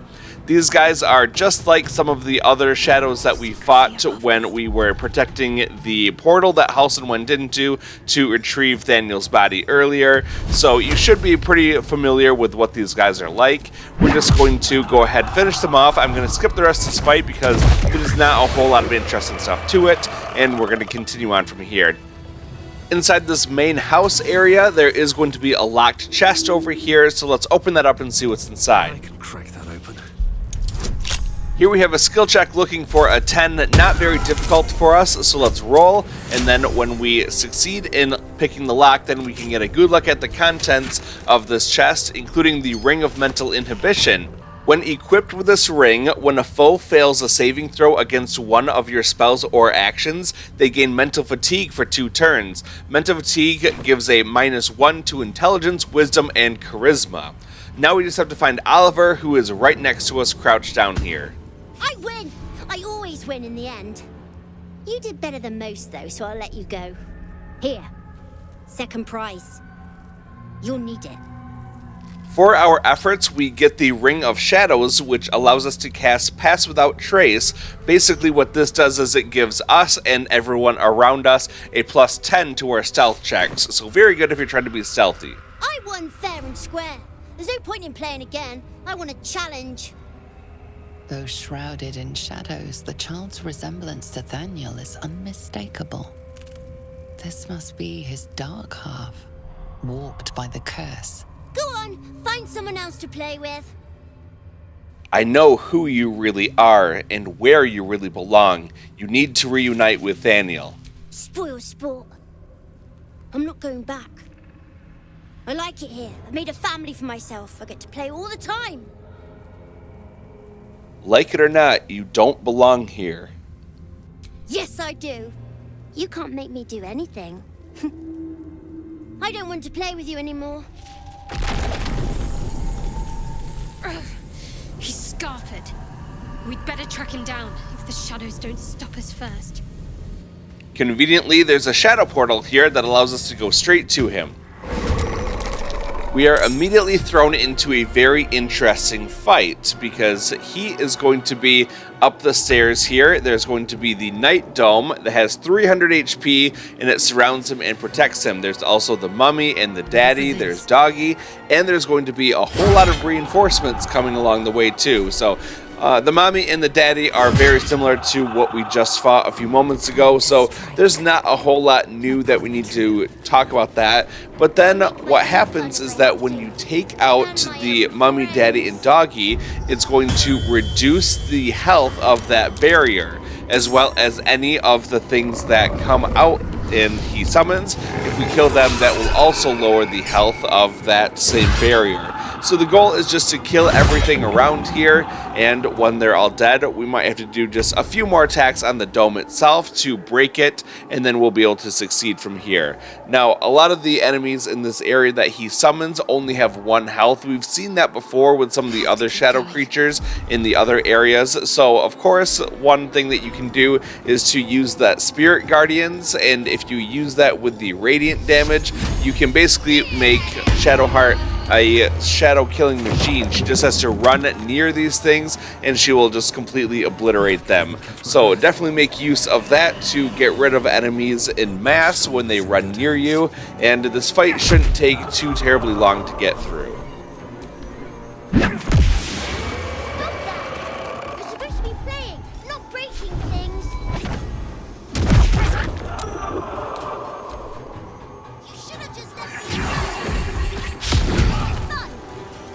These guys are just like some of the other shadows that we fought when we were protecting the portal that Halsin went into to retrieve Thaniel's body earlier, so you should be pretty familiar with what these guys are like. We're just going to go ahead and finish them off. I'm going to skip the rest of this fight because there's not a whole lot of interesting stuff to it, and we're going to continue on from here. Inside this main house area, there is going to be a locked chest over here, so let's open that up and see what's inside. I can crack that open. Here we have a skill check looking for a 10, not very difficult for us, so let's roll, and then when we succeed in picking the lock, then we can get a good look at the contents of this chest, including the Ring of Mental Inhibition. When equipped with this ring, when a foe fails a saving throw against one of your spells or actions, they gain Mental Fatigue for 2 turns. Mental Fatigue gives a -1 to Intelligence, Wisdom, and Charisma. Now we just have to find Oliver, who is right next to us, crouched down here. I win! I always win in the end. You did better than most, though, so I'll let you go. Here. Second prize. You'll need it. For our efforts, we get the Ring of Shadows, which allows us to cast Pass Without Trace. Basically what this does is it gives us and everyone around us a +10 to our stealth checks, so very good if you're trying to be stealthy. I won fair and square. There's no point in playing again. I want a challenge. Though shrouded in shadows, the child's resemblance to Thaniel is unmistakable. This must be his dark half, warped by the curse. Go on, find someone else to play with. I know who you really are and where you really belong. You need to reunite with Thaniel. Spoil sport. I'm not going back. I like it here. I've made a family for myself. I get to play all the time. Like it or not, you don't belong here. Yes, I do. You can't make me do anything. I don't want to play with you anymore. He's scarpered. We'd better track him down if the shadows don't stop us first. Conveniently, there's a shadow portal here that allows us to go straight to him. We are immediately thrown into a very interesting fight because he is going to be up the stairs here. There's going to be the Night Dome that has 300 HP and it surrounds him and protects him. There's also the Mummy and the Daddy, there's Doggy, and there's going to be a whole lot of reinforcements coming along the way too. So the Mommy and the Daddy are very similar to what we just fought a few moments ago, so there's not a whole lot new that we need to talk about that. But then what happens is that when you take out the Mummy, Daddy, and Doggy, it's going to reduce the health of that barrier, as well as any of the things that come out and he summons. If we kill them, that will also lower the health of that same barrier. So the goal is just to kill everything around here, and when they're all dead, we might have to do just a few more attacks on the dome itself to break it, and then we'll be able to succeed from here. Now, a lot of the enemies in this area that he summons only have 1 health. We've seen that before with some of the other shadow creatures in the other areas. So, of course, one thing that you can do is to use that Spirit Guardians, and if you use that with the radiant damage, you can basically make Shadowheart a shadow killing machine. She just has to run near these things and she will just completely obliterate them. So definitely make use of that to get rid of enemies in mass when they run near you, and this fight shouldn't take too terribly long to get through. You're supposed to be playing, not breaking things. You should have just left me alone. Fun.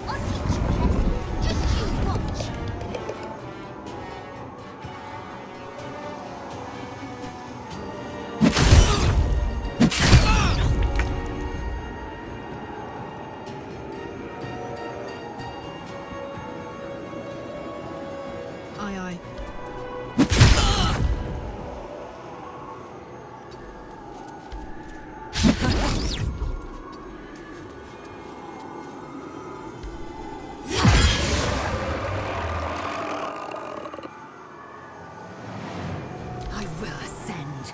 I'll teach you a lesson. Just you watch. Aye, aye. I will ascend.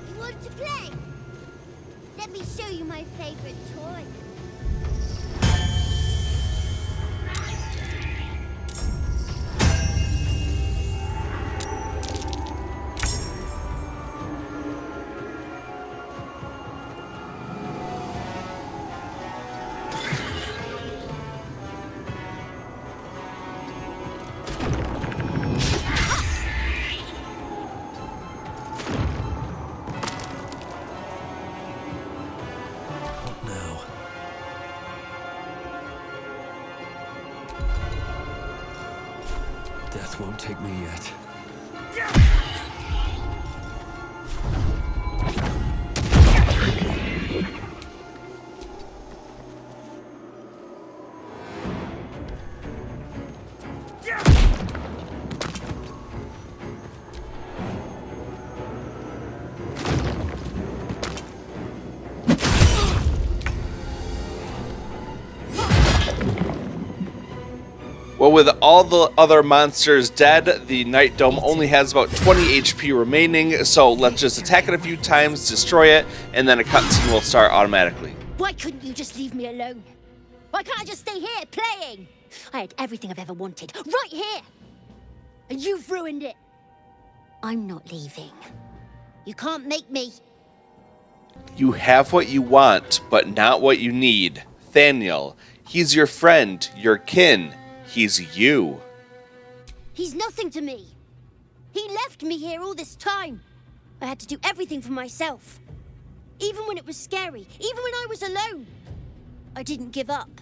You want to play? Let me show you my favorite toy. Death won't take me yet. Well, with all the other monsters dead, the Night Dome only has about 20 HP remaining, so let's just attack it a few times, destroy it, and then a cutscene will start automatically. Why couldn't you just leave me alone? Why can't I just stay here, playing? I had everything I've ever wanted, right here! And you've ruined it. I'm not leaving. You can't make me. You have what you want, but not what you need. Thaniel, he's your friend, your kin. He's you. He's nothing to me. He left me here all this time. I had to do everything for myself. Even when it was scary, even when I was alone. I didn't give up.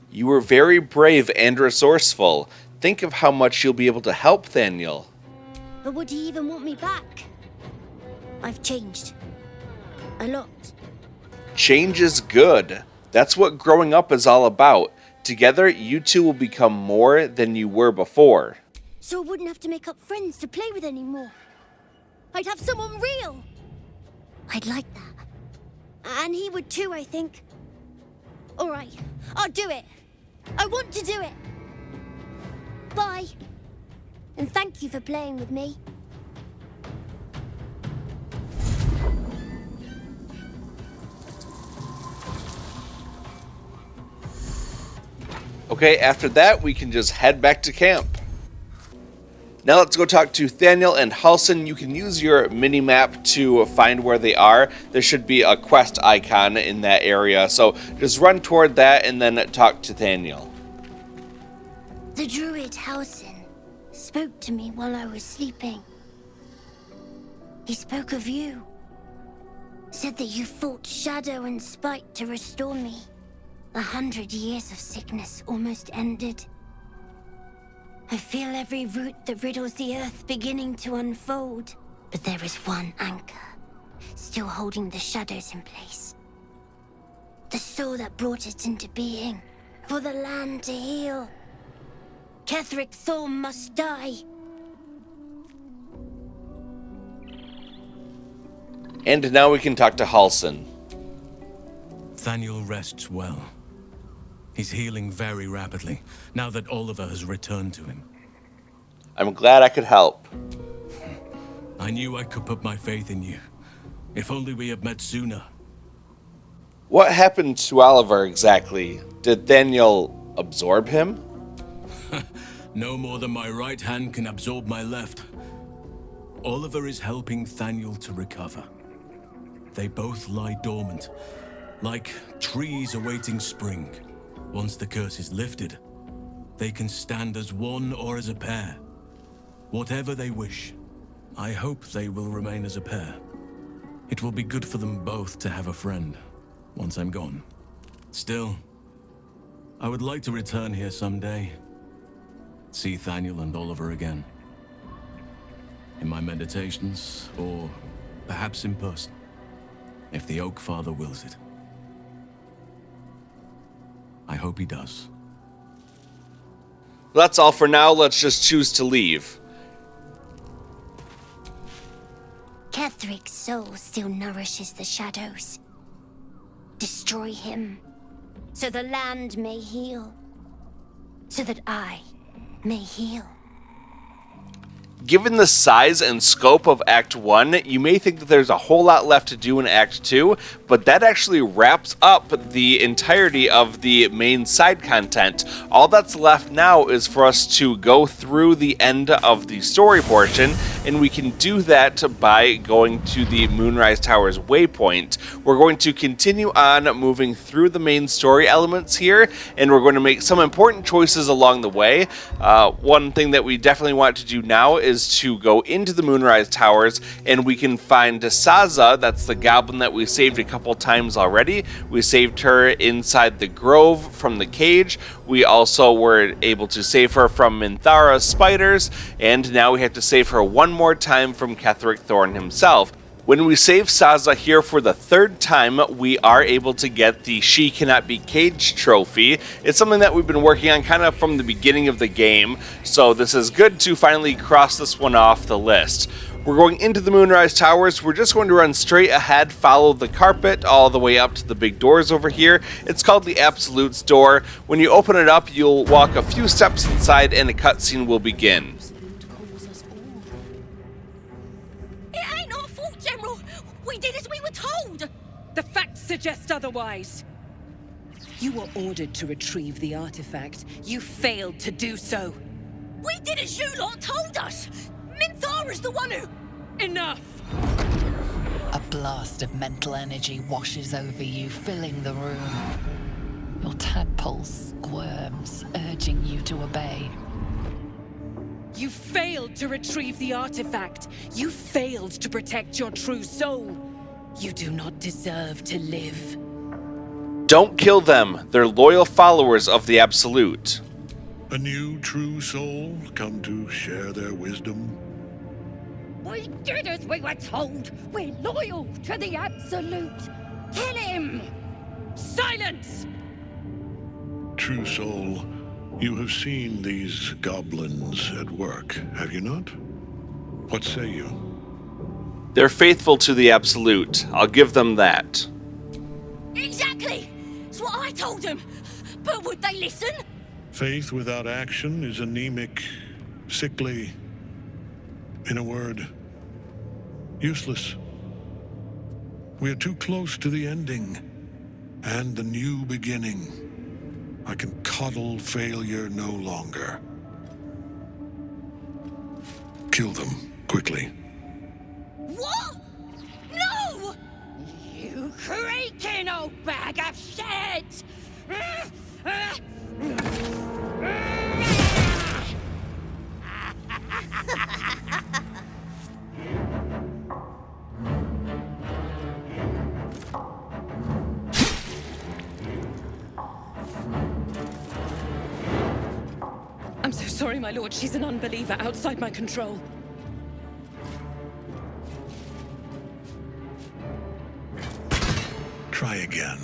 You were very brave and resourceful. Think of how much you'll be able to help Thaniel. But would he even want me back? I've changed. A lot. Change is good. That's what growing up is all about. Together, you two will become more than you were before. So I wouldn't have to make up friends to play with anymore. I'd have someone real. I'd like that. And he would too, I think. All right, I'll do it. I want to do it. Bye. And thank you for playing with me. Okay, after that, we can just head back to camp. Now let's go talk to Thaniel and Halsin. You can use your mini-map to find where they are. There should be a quest icon in that area, so just run toward that and then talk to Thaniel. The druid Halsin spoke to me while I was sleeping. He spoke of you. Said that you fought shadow and spite to restore me. 100 years of sickness almost ended. I feel every root that riddles the earth beginning to unfold. But there is one anchor, still holding the shadows in place. The soul that brought it into being, for the land to heal. Ketheric Thorm must die. And now we can talk to Halsin. Thaniel rests well. He's healing very rapidly, now that Oliver has returned to him. I'm glad I could help. I knew I could put my faith in you. If only we had met sooner. What happened to Oliver exactly? Did Thaniel absorb him? No more than my right hand can absorb my left. Oliver is helping Thaniel to recover. They both lie dormant, like trees awaiting spring. Once the curse is lifted, they can stand as one or as a pair. Whatever they wish, I hope they will remain as a pair. It will be good for them both to have a friend, once I'm gone. Still, I would like to return here someday. See Thaniel and Oliver again. In my meditations, or perhaps in person, if the Oak Father wills it. I hope he does. That's all for now. Let's just choose to leave. Ketheric's soul still nourishes the shadows. Destroy him, so the land may heal. So that I may heal. Given the size and scope of Act 1, you may think that there's a whole lot left to do in Act 2, but that actually wraps up the entirety of the main side content. All that's left now is for us to go through the end of the story portion, and we can do that by going to the Moonrise Towers waypoint. We're going to continue on moving through the main story elements here, and we're going to make some important choices along the way. One thing that we definitely want to do now is to go into the Moonrise Towers, and we can find Saza. That's the goblin that we saved a couple times already. We saved her inside the grove from the cage. We also were able to save her from Minthara's spiders, and now we have to save her one more time from Ketheric Thorn himself. When we save Saza here for the third time, we are able to get the She Cannot Be Caged trophy. It's something that we've been working on kind of from the beginning of the game, so this is good to finally cross this one off the list. We're going into the Moonrise Towers. We're just going to run straight ahead, follow the carpet all the way up to the big doors over here. It's called the Absolute's door. When you open it up, you'll walk a few steps inside and a cutscene will begin. It ain't our fault, General. We did as we were told. The facts suggest otherwise. You were ordered to retrieve the artifact. You failed to do so. We did as you lot told us. Minthara's the one who... Enough! A blast of mental energy washes over you, filling the room. Your tadpole squirms, urging you to obey. You failed to retrieve the artifact. You failed to protect your true soul. You do not deserve to live. Don't kill them. They're loyal followers of the Absolute. A new true soul come to share their wisdom. We did as we were told. We're loyal to the Absolute. Kill him! Silence! True soul, you have seen these goblins at work, have you not? What say you? They're faithful to the Absolute. I'll give them that. Exactly! It's what I told them. But would they listen? Faith without action is anemic, sickly, in a word, useless. We are too close to the ending and the new beginning. I can coddle failure no longer. Kill them, quickly. What? No! You creaking old bag of shit! I'm so sorry, my lord. She's an unbeliever outside my control. Try again.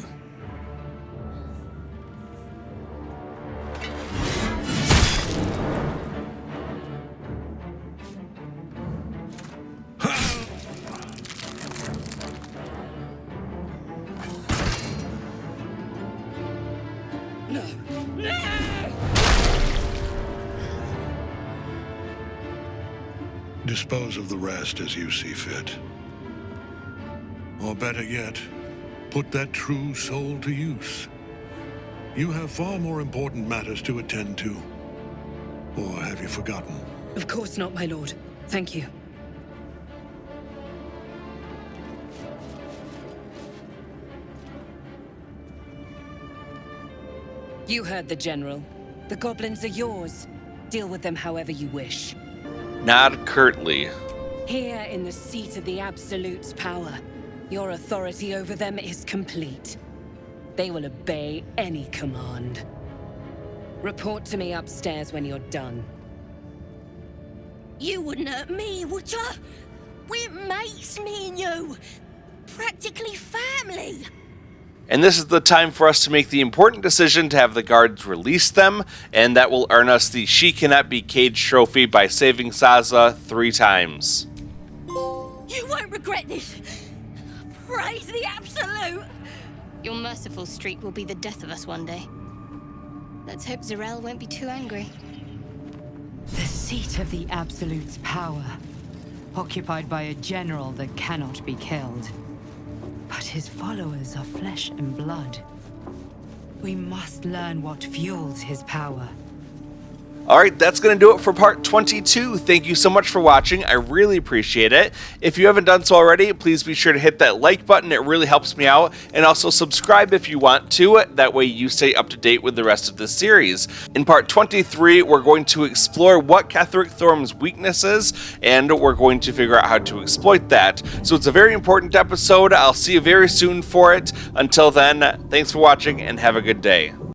Dispose of the rest as you see fit. Or better yet, put that true soul to use. You have far more important matters to attend to. Or have you forgotten? Of course not, my lord. Thank you. You heard the General. The goblins are yours. Deal with them however you wish. Nod curtly. Here in the seat of the Absolute's power, your authority over them is complete. They will obey any command. Report to me upstairs when you're done. You wouldn't hurt me, would ya? We're mates, me and you. Practically family. And this is the time for us to make the important decision to have the guards release them, and that will earn us the She Cannot Be Caged trophy by saving Saza 3 times. You won't regret this. Praise the Absolute. Your merciful streak will be the death of us one day. Let's hope Zarel won't be too angry. The seat of the Absolute's power, occupied by a general that cannot be killed. But his followers are flesh and blood. We must learn what fuels his power. Alright, that's going to do it for part 22. Thank you so much for watching. I really appreciate it. If you haven't done so already, please be sure to hit that like button. It really helps me out. And also subscribe if you want to. That way you stay up to date with the rest of this series. In part 23, we're going to explore what Ketheric Thorm's weakness is, and we're going to figure out how to exploit that. So it's a very important episode. I'll see you very soon for it. Until then, thanks for watching and have a good day.